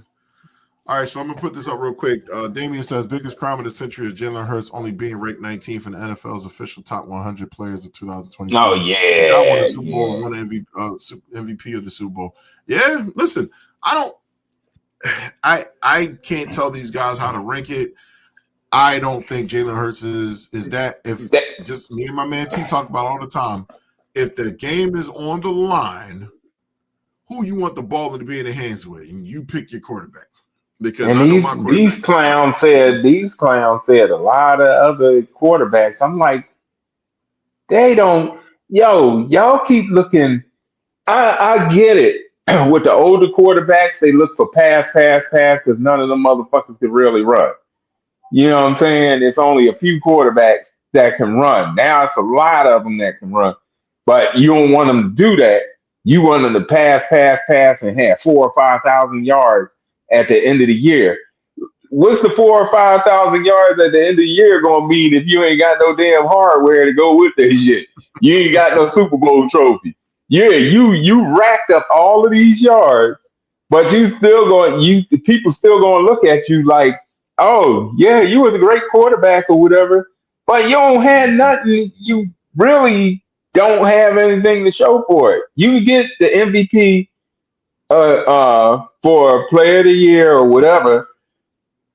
All right, so I'm going to put this up real quick. Damien says, biggest crime of the century is Jalen Hurts only being ranked 19th in the NFL's official top 100 players of 2024. Oh, yeah. I won the Super Bowl and won MVP of the Super Bowl. Yeah, listen, I can't tell these guys how to rank it. I don't think Jalen Hurts is that. If just me and my man T talk about all the time, if the game is on the line, who you want the ball to be in the hands with, and you pick your quarterback. Because these clowns said a lot of other quarterbacks. I'm like, they don't. Y'all keep looking. I get it. With the older quarterbacks, they look for pass because none of them motherfuckers can really run. You know what I'm saying? It's only a few quarterbacks that can run. Now it's a lot of them that can run, but you don't want them to do that. You want them to pass, and have 4,000 or 5,000 yards at the end of the year. What's the 4,000 or 5,000 yards at the end of the year gonna mean if you ain't got no damn hardware to go with that shit? You ain't got no Super Bowl trophy. Yeah, you racked up all of these yards, but people still gonna look at you like, oh yeah, you was a great quarterback or whatever, but you don't have nothing. You really don't have anything to show for it. You get the MVP for Player of the Year or whatever.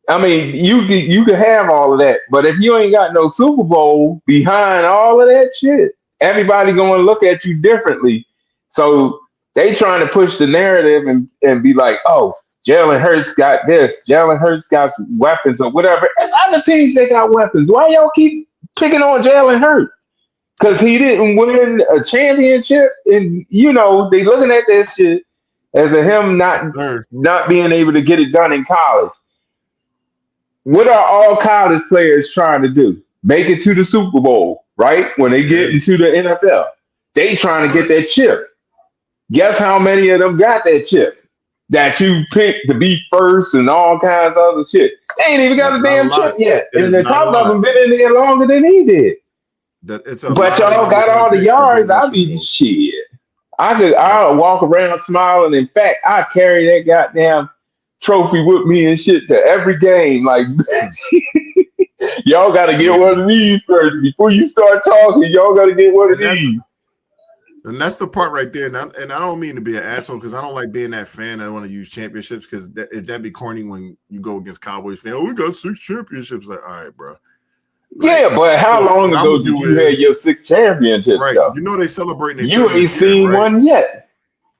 I mean, you could have all of that, but if you ain't got no Super Bowl behind all of that shit, everybody gonna look at you differently. So they trying to push the narrative and be like, oh, Jalen Hurts got this, Jalen Hurts got weapons or whatever. And other teams, they got weapons. Why y'all keep picking on Jalen Hurts? Because he didn't win a championship, and they looking at this shit as a him not being able to get it done in college. What are all college players trying to do? Make it to the Super Bowl, right? When they get into the NFL, they trying to get that chip. Guess how many of them got that chip? that you picked to be first and all kinds of other shit. They ain't even got That's a not a damn chip lot. yet. It And is a not a couple of lot. them been in there longer than he did. That it's a But lot of y'all number got one all the picks that been yards. in the I Super be Bowl. shit. Yep. I'll walk around smiling. In fact, I carry that goddamn trophy with me and shit to every game. Like, y'all got to get one Listen, of these first before you start talking. Y'all got to get one of and that's these. and that's the part right there. And I don't mean to be an asshole because I don't like being that fan that want to use championships because that'd be corny when you go against Cowboys fan. Oh, we got 6 championships. Like, all right, bro. Right. Yeah, but how So long what I'm ago gonna did do you have is your 6 championships right. though? You know they celebrating their You ain't 30th year, seen right? one yet.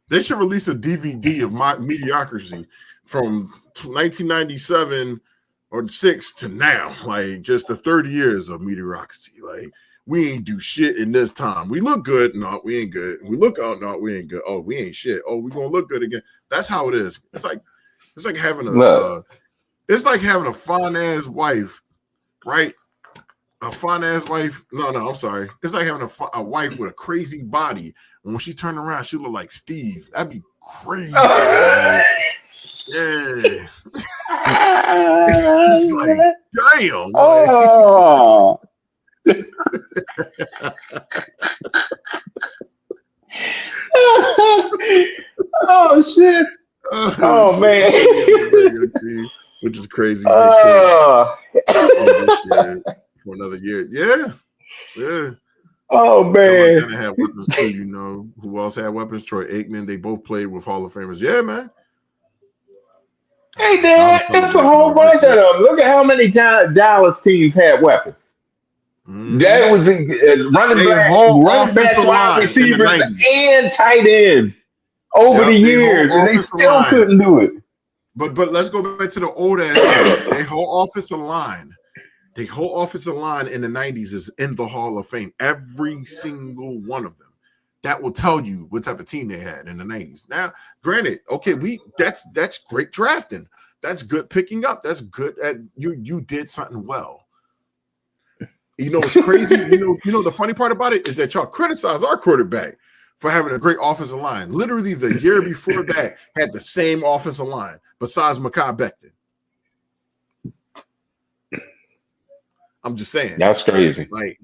They should release a DVD of my mediocrity from 1997 or 6 to now, like just the 30 years of mediocrity. Like we ain't do shit in this time. We look good, no, we ain't good. We look out, no, we ain't good. Oh, we ain't shit. Oh, we gonna look good again. That's how it is. It's like having Look, it's like having a fine ass wife, right? A fine ass wife. No, I'm sorry. It's like having a wife with a crazy body. And when she turned around, she looked like Steve. That'd be crazy. Like, yeah. It's like, damn. Like, oh, oh shit. Oh shit, man. we can't be on the radio, G, which is crazy. They can't Oh, end this year for another year. Yeah. Yeah. oh Joe man. Montana had weapons too, you know. Who else had weapons? Troy Aikman. They both played with Hall of Famers. Yeah, man. Hey Dallas Dad, it's a celebrating whole more bunch of victories. them. Look at how many times Dallas teams had weapons. Mm-hmm. That was They whole running backs, offensive wide line in the receivers, 90s. and tight ends over the Yep, they whole years, and they offensive still line. couldn't do it. But let's go back to the old ass team. They whole offensive line. The whole offensive line in the 90s is in the Hall of Fame. Every single one of them. That will tell you what type of team they had in the 90s. Now, granted, okay, that's great drafting. That's good picking up. That's good at you did something well. You know what's crazy? You know the funny part about it is that y'all criticize our quarterback for having a great offensive line. Literally the year before that had the same offensive line besides Mekhi Becton. I'm just saying. That's crazy. Like,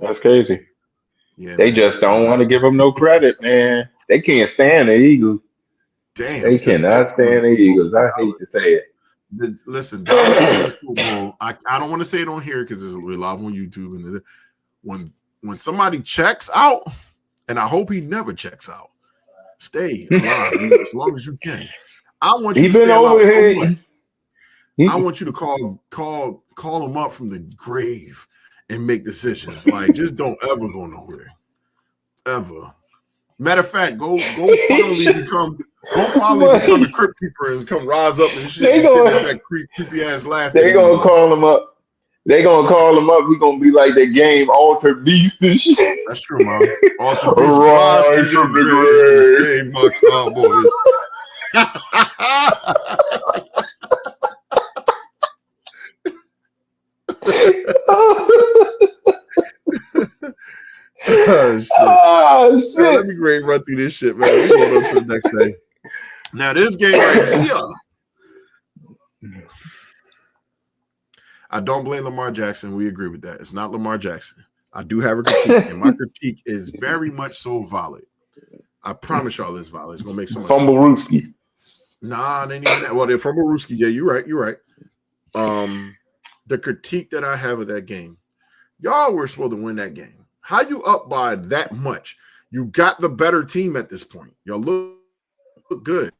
That's crazy. yeah, They man. just don't want to give them no credit, man. They can't stand the Eagles. Damn, They you said the cannot Jets won the stand the Super Bowl Eagles. for I hate Dallas. to say it. Listen, Dallas won the Super Bowl. I don't want to say it on here because we're live on YouTube. And when somebody checks out, and I hope he never checks out, stay alive as long as you can. I want you He to been stay alive over so here. much. I He, want you to call him up from the grave and make decisions. Like, just don't ever go nowhere. Ever. Matter of fact, go finally become But the crypt keeper and come rise up and shit. they Be sitting with going that creepy ass laugh that they he was gonna doing. call him up. They gonna call him up. He gonna be like that game Alter Beast and shit. That's true, man. Ultra Beast rise from Rise your from grave and the save my Cowboys. grave. Oh shit. Oh Now, shit. let me run through this shit, man. We going on to the next day. Now, this game right here. I don't blame Lamar Jackson. We agree with that. It's not Lamar Jackson. I do have a critique, and my critique is very much so valid. I promise y'all this valid. It's gonna make so much Fumble sense. Rooski. Nah, it ain't even that. Well, they're from Maruski. Yeah, you're right. The critique that I have of that game, y'all were supposed to win that game. How you up by that much? You got the better team at this point. Y'all look good.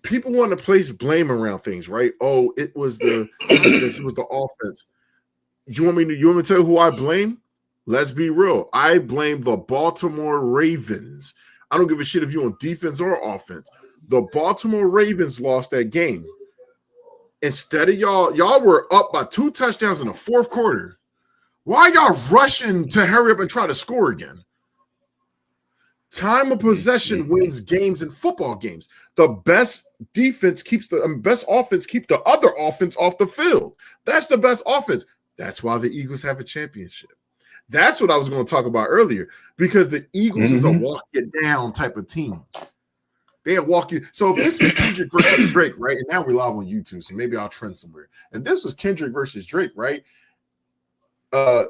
People want to place blame around things, right? Oh, it was the defense, it was the offense. You want me to tell you who I blame? Let's be real. I blame the Baltimore Ravens. I don't give a shit if you're on defense or offense. The Baltimore Ravens lost that game. Instead of y'all were up by 2 touchdowns in the fourth quarter. Why y'all rushing to hurry up and try to score again? Time of possession wins games in football games. The best defense keeps best offense keep the other offense off the field. That's the best offense. That's why the Eagles have a championship. That's what I was going to talk about earlier because the Eagles is a walk it down type of team. They'll walk you. So if this was Kendrick versus Drake, right? And now we're live on YouTube, so maybe I'll trend somewhere. If this was Kendrick versus Drake, right? The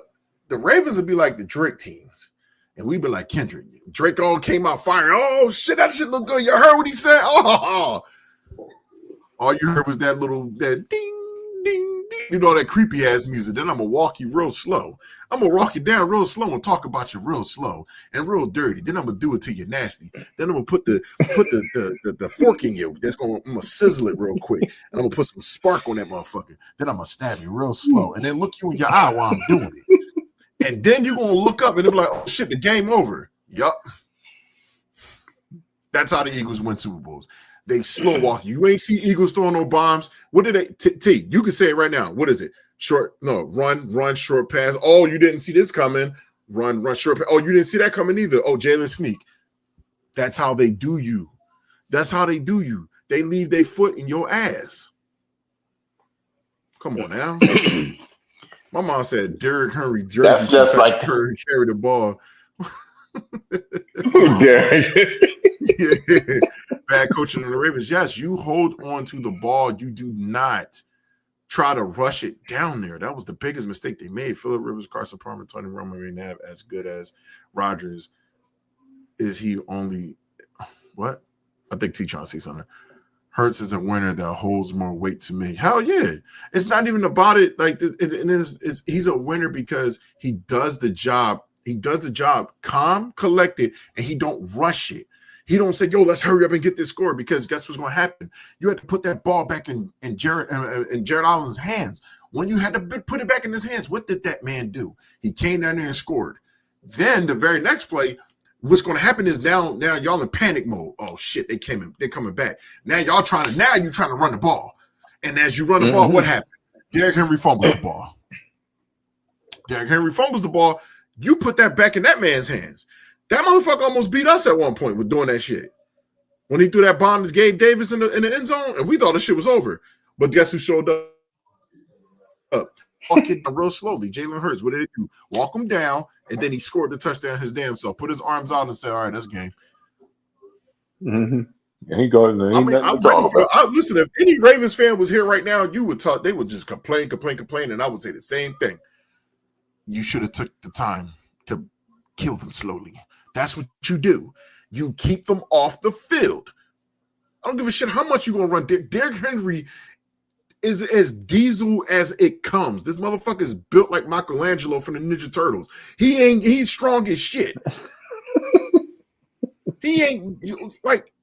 Ravens would be like the Drake teams. And we'd be like, Kendrick. Drake all came out firing. Oh, shit, that shit look good. You heard what he said? Oh. All you heard was that ding, ding, ding. You know, that creepy ass music. Then I'm going to walk you real slow. I'm going to walk you down real slow and talk about you real slow and real dirty. Then I'm going to do it till you're nasty. Then I'm going to put the fork in you. I'm going to sizzle it real quick. And I'm going to put some spark on that motherfucker. Then I'm going to stab you real slow. And then look you in your eye while I'm doing it. And then you're going to look up and they'll be like, oh, shit, the game over. Yup. That's how the Eagles win Super Bowls. They slow walk you. You ain't see Eagles throwing no bombs. What did they? T, you can say it right now. What is it? Run, short pass. Oh, you didn't see this coming. Run, short pass. Oh, you didn't see that coming either. Oh, Jalen sneak. That's how they do you. That's how they do you. They leave their foot in your ass. Come on now. My mom said Derrick Henry jersey. That's just like carry the ball. Derrick. Yeah. Bad coaching in the Ravens. Yes, you hold on to the ball. You do not try to rush it down there. That was the biggest mistake they made. Phillip Rivers, Carson Palmer, Tony Romo may not have as good as Rodgers. Is he only what? I think T trying to say something. Hurts is a winner that holds more weight to me. Hell yeah. It's not even about it. Like he's a winner because he does the job. He does the job calm, collected, and he don't rush it. He don't say, yo, let's hurry up and get this score, because guess what's going to happen? You had to put that ball back in Jared Allen's hands. When you had to put it back in his hands, what did that man do? He came down there and scored. Then the very next play, what's going to happen is now y'all in panic mode. Oh shit, they're coming back. Now you're trying to run the ball. And as you run the ball, what happened? Derrick Henry fumbles the ball. Derrick Henry fumbles the ball. You put that back in that man's hands. That motherfucker almost beat us at one point with doing that shit. When he threw that bomb to Gabe Davis in the end zone, and we thought the shit was over. But guess who showed up? Walk it down real slowly. Jalen Hurts, what did he do? Walk him down, and then he scored the touchdown his damn self. Put his arms out and said, all right, that's game. Mm-hmm. And he goes. Listen, if any Ravens fan was here right now, you would talk. They would just complain, and I would say the same thing. You should have took the time to kill them slowly. That's what you do. You keep them off the field. I don't give a shit how much you're going to run. Derrick Henry is as diesel as it comes. This motherfucker is built like Michelangelo from the Ninja Turtles. He's strong as shit. He ain't like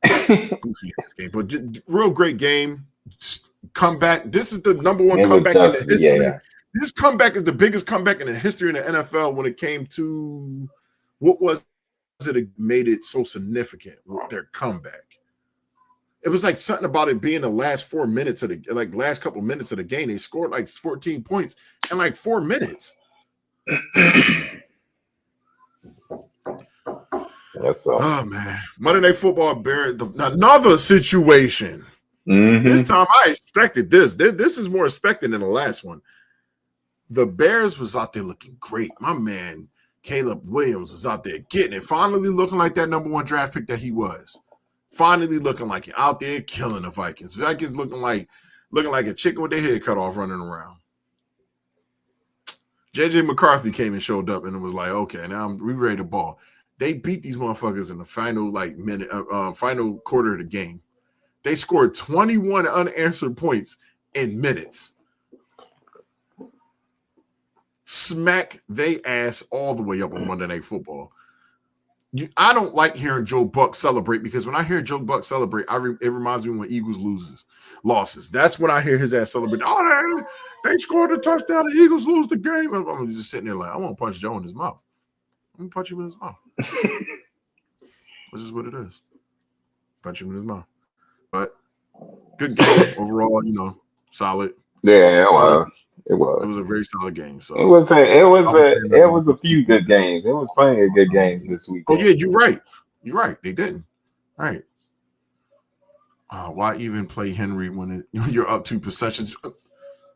goofy ass game, but real great game. Comeback. This is the number one comeback in the history. Yeah. This comeback is the biggest comeback in the history of the NFL when it came to what was it that made it so significant with their comeback. It was like something about it being the last 4 minutes of the last couple minutes of the game. They scored like 14 points in like 4 minutes. Oh man, Monday Night Football Bears, another situation. Mm-hmm. This time I expected this. This is more expected than the last one. The Bears was out there looking great. My man Caleb Williams was out there getting it, finally looking like that number one draft pick that he was. Finally looking like it, out there killing the Vikings. Vikings looking like a chicken with their head cut off running around. JJ McCarthy came and showed up and it was like, okay, now we ready to ball. They beat these motherfuckers in the final final quarter of the game. They scored 21 unanswered points in minutes. Smack they ass all the way up on Monday Night Football. I don't like hearing Joe Buck celebrate, because when I hear Joe Buck celebrate, it reminds me when Eagles losses. That's when I hear his ass celebrate. Oh, they scored a touchdown. The Eagles lose the game. I'm just sitting there like, I want to punch Joe in his mouth. I'm going to punch him in his mouth. This is what it is. Punch him in his mouth. But good game overall, solid. Yeah, it was. It was a very solid game. So it was a few good games. It was plenty of good games this week. Oh yeah, you're right. You're right. They didn't. All right. Why even play Henry when you're up 2 possessions?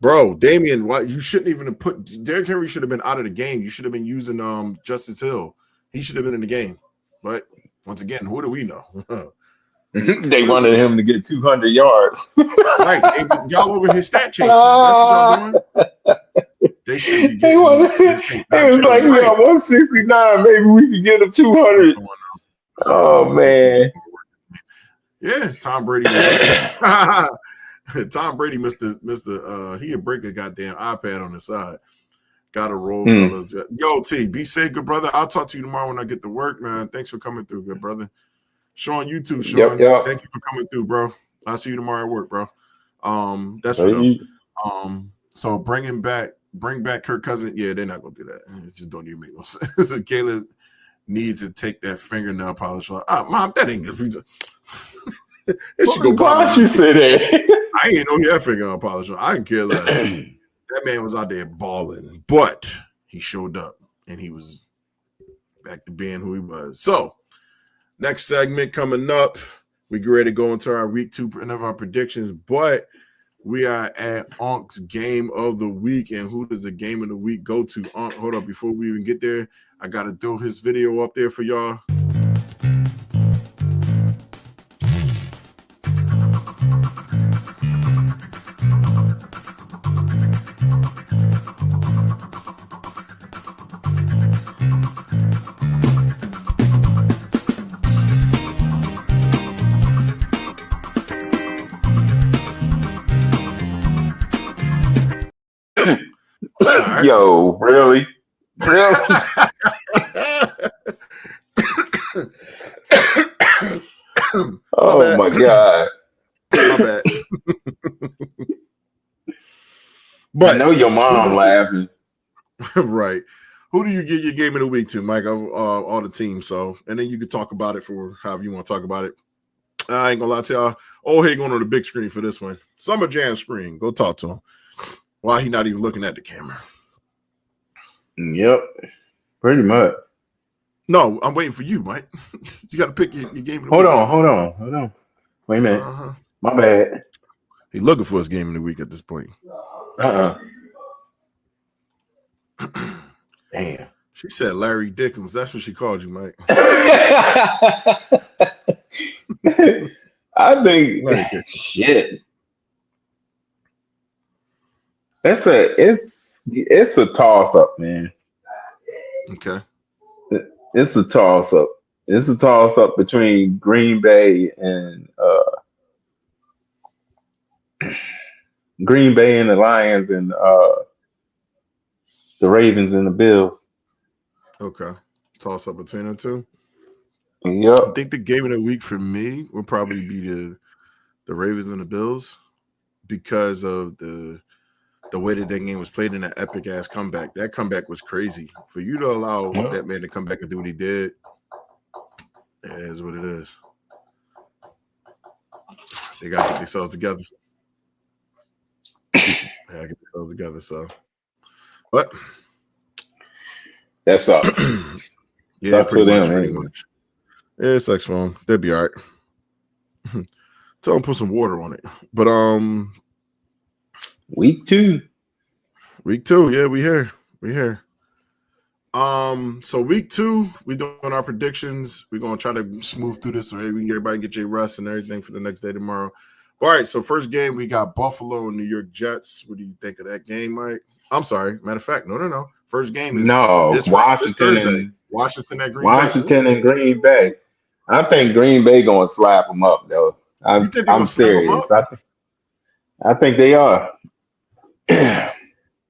Bro, Damian, why you shouldn't even have put Derrick Henry should have been out of the game. You should have been using Justice Hill. He should have been in the game. But Once again, who do we know? They wanted him to get 200 yards. Right. Y'all over here stat chasing. That's what y'all doing. They should be They getting wanted. this thing He not was jelly. like, "We Right. got 169. Maybe we can get him 200." Oh man. Yeah, Tom Brady was Tom Brady, Mr. He'd break a goddamn iPad on the side. Gotta roll, fellas. Yo, T, be safe, good brother. I'll talk to you tomorrow when I get to work, man. Thanks for coming through, good brother. Sean, you too, Sean. Yep. Thank you for coming through, bro. I'll see you tomorrow at work, bro. That's for them. So bring back Kirk Cousins. Yeah, they're not gonna do that. It just don't even make no sense. Caleb needs to take that fingernail polish off. Mom, that ain't good. It should go bother Why you say that? I ain't know he had fingernail polish on. I can care less. That man was out there balling, but he showed up and he was back to being who he was. So, next segment coming up, we get ready to go into our week 2 of our predictions, but we are at Unk's game of the week. And who does the game of the week go to? Unk, hold up. Before we even get there, I got to throw his video up there for y'all. Right. Yo, really? Oh my god! My bad. But I know your mom laughing. Right. Who do you get your game of the week to, Mike? Of all the teams. So, and then you can talk about it for however you want to talk about it. I ain't gonna lie to y'all. Oh, hey, going on the big screen for this one. Summer Jam screen. Go talk to him. Why he not even looking at the camera? Yep, pretty much. No, I'm waiting for you, Mike. You got to pick your game of the week. Hold on. Wait a minute. My bad. He's looking for his game of the week at this point. Damn. She said Larry Dickens. That's what she called you, Mike. I think shit. It's a toss up, man. Okay. It's a toss up. It's a toss up between Green Bay and the Lions and the Ravens and the Bills. Okay. Toss up between the two. Yep. I think the game of the week for me would probably be the Ravens and the Bills because of the way that game was played in that epic ass comeback. That comeback was crazy. For you to allow that man to come back and do what he did, it is what it is. They got to get themselves together. So, but that sucks. Yeah, sucks pretty much. Yeah, it sucks for them. They'll be all right. Tell them put some water on it. But week 2. Yeah, we here. So week 2, we doing our predictions. We're gonna try to smooth through this so everybody get your rest and everything for the next day tomorrow. All right, so first game we got Buffalo and New York Jets. What do you think of that game, Mike? I'm sorry. Matter of fact, no. First game is this Thursday. Washington and Green Bay. I think Green Bay gonna slap them up though. I'm serious. I think they are.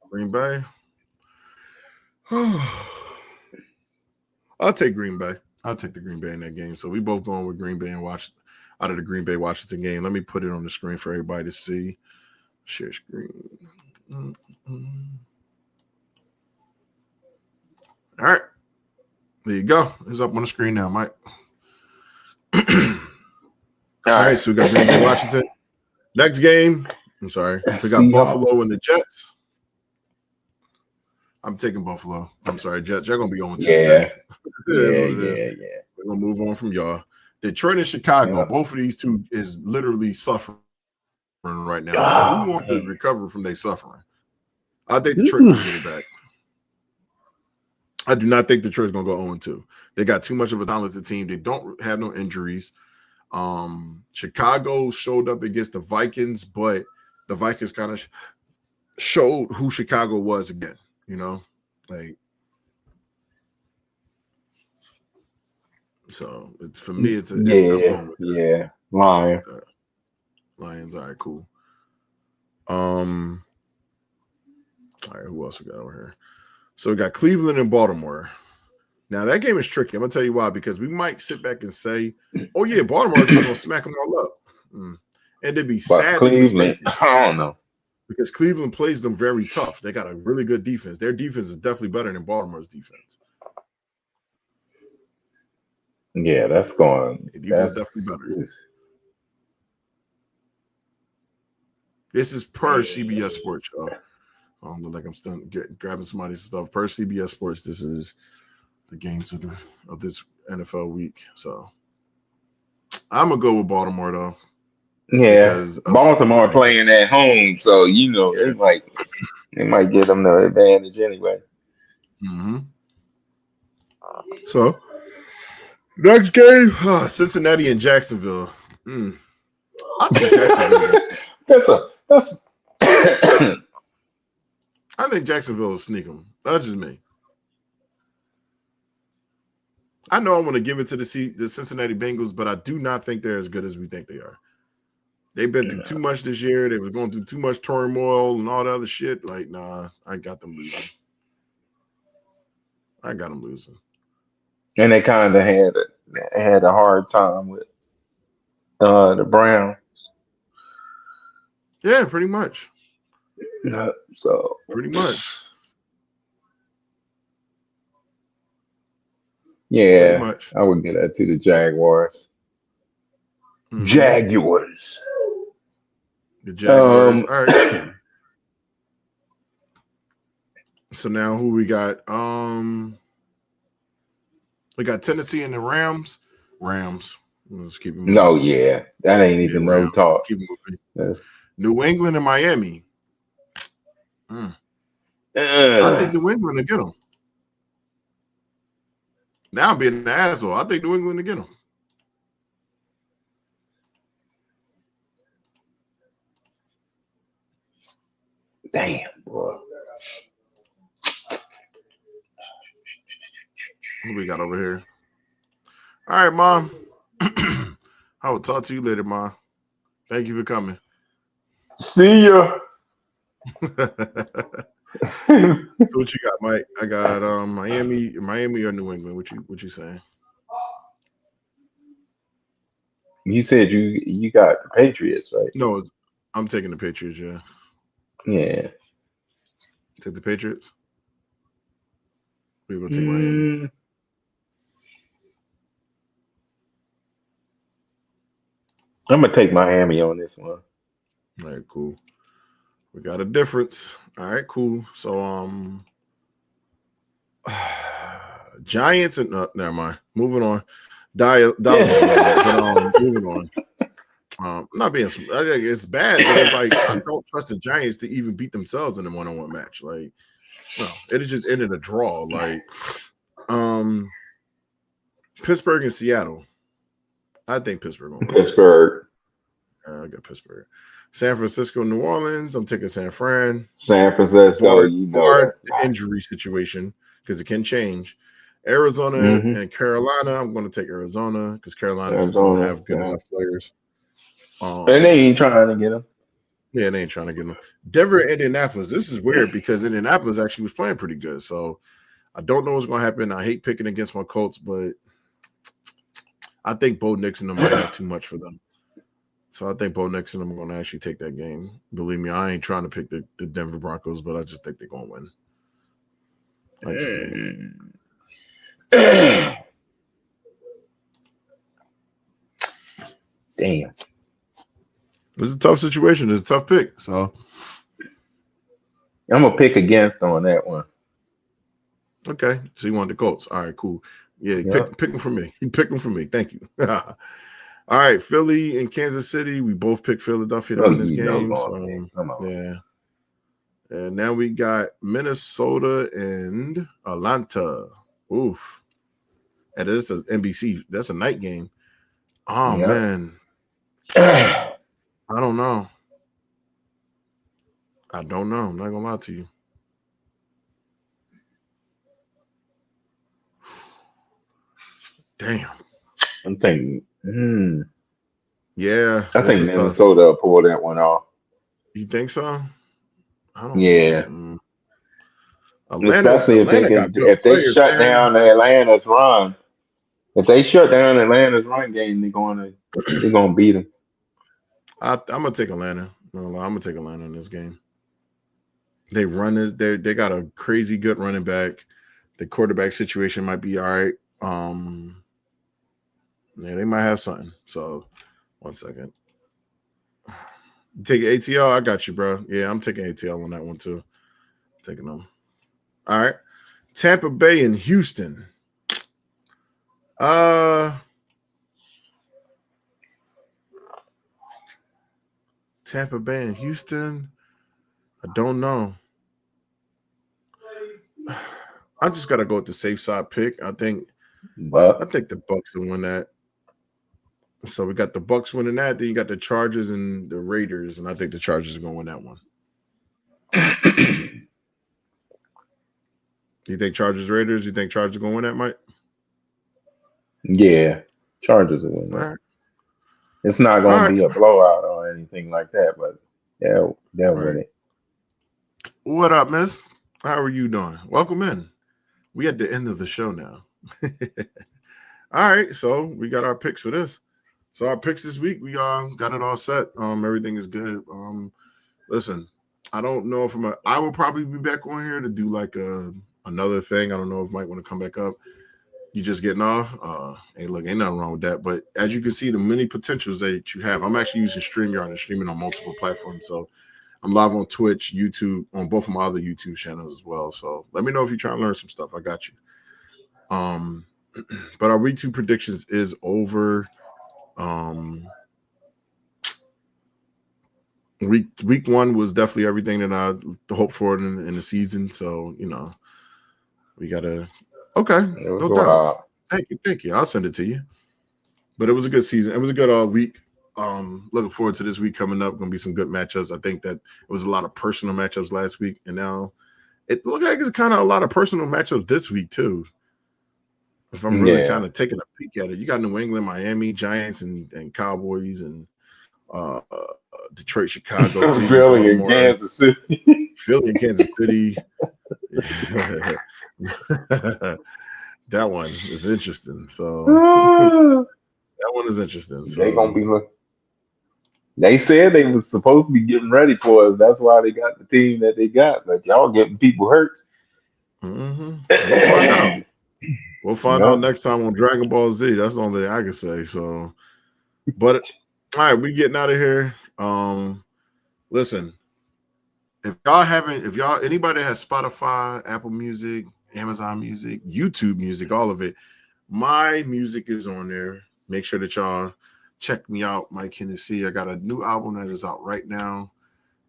Green Bay. I'll take Green Bay. I'll take the Green Bay in that game. So we both going with Green Bay and Washington out of the Green Bay Washington game. Let me put it on the screen for everybody to see. Share screen. All right. There you go. It's up on the screen now, Mike. All right. So we got Green Bay Washington. Next game. I'm sorry. We got Buffalo and the Jets. I'm taking Buffalo. I'm sorry, Jets. You're gonna be on 2 today. Yeah. We're gonna move on from y'all. Detroit and Chicago. Both of these two is literally suffering right now. So who wants to recover from their suffering? I think Detroit will get it back. I do not think Detroit's going to go 0-2. They got too much of a talented team. They don't have no injuries. Chicago showed up against the Vikings, but the Vikings kind of showed who Chicago was again. You know, like so. For me, I'm going with yeah. Lion. Lions. All right, cool. All right, who else we got over here? So we got Cleveland and Baltimore. Now that game is tricky. I'm gonna tell you why, because we might sit back and say, "Oh yeah, Baltimore just gonna smack them all up," and they'd be sadly Cleveland, mistaken. I don't know, because Cleveland plays them very tough. They got a really good defense. Their defense is definitely better than Baltimore's defense. Yeah, that's going. Their defense is definitely better. This is per CBS Sports, y'all. I don't look like I'm still grabbing somebody's stuff. Per CBS Sports, this is the games of this NFL week. So I'm gonna go with Baltimore though. Yeah, Baltimore playing at home, so it might get them the advantage anyway. Mm-hmm. So next game, Cincinnati and Jacksonville. I think Jacksonville. that's. I think Jacksonville will sneak them. That's just me. I know I want to give it to the Cincinnati Bengals, but I do not think they're as good as we think they are. They've been through too much this year. They were going through too much turmoil and all the other shit. Like, nah, I got them losing. And they kind of had a hard time with the Browns. Yeah, pretty much. So pretty much. Yeah, pretty much. I would get that to the Jaguars. Mm-hmm. Jaguars. The Jaguars. All right. So now who we got? We got Tennessee and the Rams. Let's keep it moving. No, yeah. That ain't even no talk. Keep it moving. New England and Miami. I think New England will get them. Now I'm being an asshole. I think New England will get them. Damn, boy. What we got over here? All right, Mom. I will talk to you later, Mom. Thank you for coming. See ya. So what you got, Mike? I got Miami or New England. What you saying? You said you got the Patriots, right? No, I'm taking the Patriots. Yeah. Yeah. Take the Patriots. We're gonna take Miami. I'm gonna take Miami on this one. All right, cool. We got a difference. All right, cool. So Giants and never mind. Moving on. Moving on. Not being. I think it's bad, but it's like I don't trust the Giants to even beat themselves in a one-on-one match. Like, no, it just ended a draw. Like, Pittsburgh and Seattle. I think Pittsburgh. Pittsburgh. I got Pittsburgh. San Francisco, New Orleans. I'm taking San Fran. San Francisco, injury situation because it can change. Arizona and Carolina. I'm going to take Arizona because Carolina just don't have good enough players. And they ain't trying to get them. Yeah, they ain't trying to get them. Denver, Indianapolis. This is weird because Indianapolis actually was playing pretty good. So I don't know what's going to happen. I hate picking against my Colts, but I think Bo Nix and them might have too much for them. So I think Bo Nix and them are going to actually take that game. Believe me, I ain't trying to pick the Denver Broncos, but I just think they're going to win. Damn. It's a tough situation. It's a tough pick. So I'm going to pick against on that one. Okay. So you want the Colts. All right, cool. Yeah, pick them for me. Pick them for me. Thank you. All right, Philly and Kansas City. We both picked Philadelphia to win this game. So, And now we got Minnesota and Atlanta. Oof. And this is NBC. That's a night game. Oh Yep. man. I don't know. I don't know. I'm not gonna lie to you. Damn. I'm thinking. Yeah, I this think is tough. Minnesota will pull that one off. You think so? I don't know. Yeah, Atlanta, especially if they Atlanta can. got good If they players, shut man. down Atlanta's run, if they shut down Atlanta's run game, they're gonna beat them. I'm gonna take Atlanta. No, I'm gonna take Atlanta in this game. They run this. They got a crazy good running back. The quarterback situation might be all right. Yeah, they might have something. So, 1 second. Take ATL. I got you, bro. Yeah, I'm taking ATL on that one too. Taking them. All right. Tampa Bay and Houston. Uh Tampa Bay and Houston. I don't know. I just gotta go with the safe side pick. I But think the Bucks will win that. So we got the Bucks winning that. Then you got the Chargers and the Raiders, and I think the Chargers are gonna win that one. You think Chargers Raiders? You think Chargers gonna win that, Mike? yeah, Chargers will win All that. right. It's not All gonna right. be a blowout or anything like that, but they'll win Right. it. What up, miss? How are you doing? Welcome in. We at the end of the show now. All right, so we got our picks for this. So our picks this week, we got it all set. Everything is good. Listen, I don't know if I will probably be back on here to do like another thing. I don't know if Mike want to come back up. You just getting off. Hey, look, ain't nothing wrong with that. But as you can see, the many potentials that you have. I'm actually using StreamYard and streaming on multiple platforms. So I'm live on Twitch, YouTube, on both of my other YouTube channels as well. So let me know if you're trying to learn some stuff. I got you. But our week 2 predictions is over. Week 1 was definitely everything that I hoped for in the season. So we gotta. Okay, It was no doubt. wild. Thank you. I'll send it to you. But it was a good season. It was a good week. Looking forward to this week coming up. Going to be some good matchups. I think that it was a lot of personal matchups last week, and now it looked like it's kind of a lot of personal matchups this week too. If I'm really Yeah, kind of taking a peek at it, you got New England, Miami, Giants, and Cowboys, and uh, Detroit, Chicago, Cleveland, Philly and Baltimore, Kansas City. Philly, and Kansas City. That one is interesting. So that one is interesting. They gonna So be look. They said they was supposed to be getting ready for us. That's why they got the team that they got. But y'all getting people hurt. we'll find out. We'll find out Yep. next time on Dragon Ball Z. That's the only thing I can say. So, but all right, we getting out of here. Listen, if anybody has Spotify, Apple Music, Amazon Music, YouTube Music, all of it, my music is on there. Make sure that y'all check me out, Mike Hennessy. I got a new album that is out right now.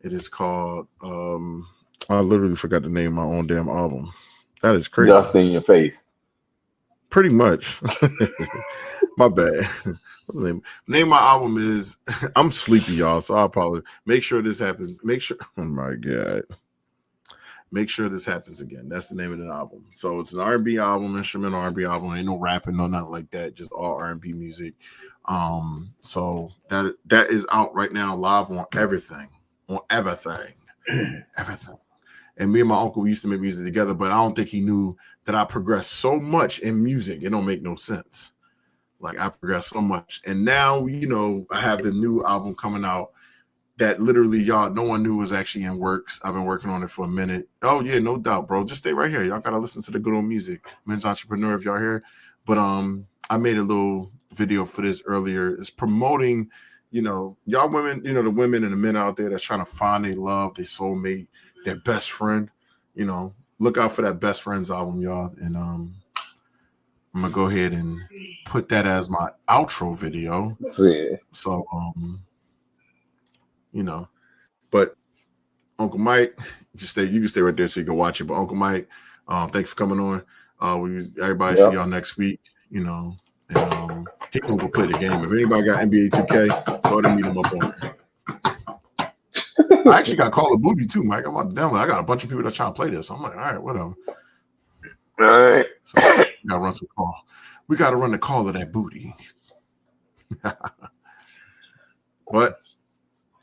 It is called I literally forgot the name of my own damn album. That is crazy. Dust in your face. Pretty much. My bad. Name my album is I'm sleepy, y'all. So I apologize. Make sure this happens. Oh my god. Make sure this happens again. That's the name of the album. So it's an R&B album, instrumental R&B album. Ain't no rapping, no nothing like that. Just all R&B music. So that is out right now, live on everything. On everything. Everything. And me and my uncle, we used to make music together, but I don't think he knew that I progressed so much in music. It don't make no sense. Like I progressed so much. And now, I have the new album coming out that literally no one knew was actually in works. I've been working on it for a minute. Oh yeah, no doubt, bro. Just stay right here. Y'all gotta listen to the good old music. Men's Entrepreneur if y'all here. But I made a little video for this earlier. It's promoting, y'all women, the women and the men out there that's trying to find their love, their soulmate, their best friend. Look out for that Best Friends album, y'all. And I'm gonna go ahead and put that as my outro video. Yeah. So but Uncle Mike, you can stay right there so you can watch it. But Uncle Mike, thanks for coming on. Everybody see Yep. y'all next week. And he gonna go play the game. If anybody got NBA 2K, go ahead and meet him up on there. I actually got Call of Booty too, Mike. I'm about to download. I got a bunch of people that's trying to play this. I'm like, all right, whatever. All right. So we gotta run some call. We gotta run the call of that booty. But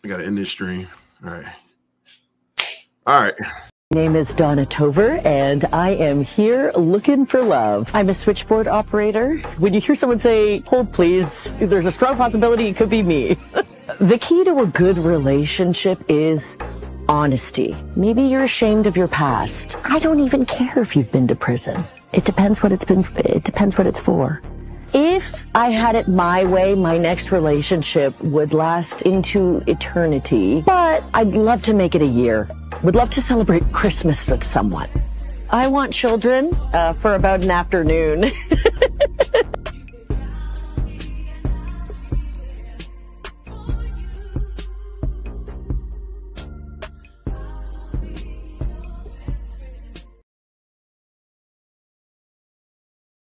I gotta end this stream. All right. My name is Donna Tover, and I am here looking for love. I'm a switchboard operator. When you hear someone say, hold please, there's a strong possibility it could be me. The key to a good relationship is honesty. Maybe you're ashamed of your past. I don't even care if you've been to prison. It depends what it's for. If I had it my way, my next relationship would last into eternity, but I'd love to make it a year. Would love to celebrate Christmas with someone. I want children for about an afternoon.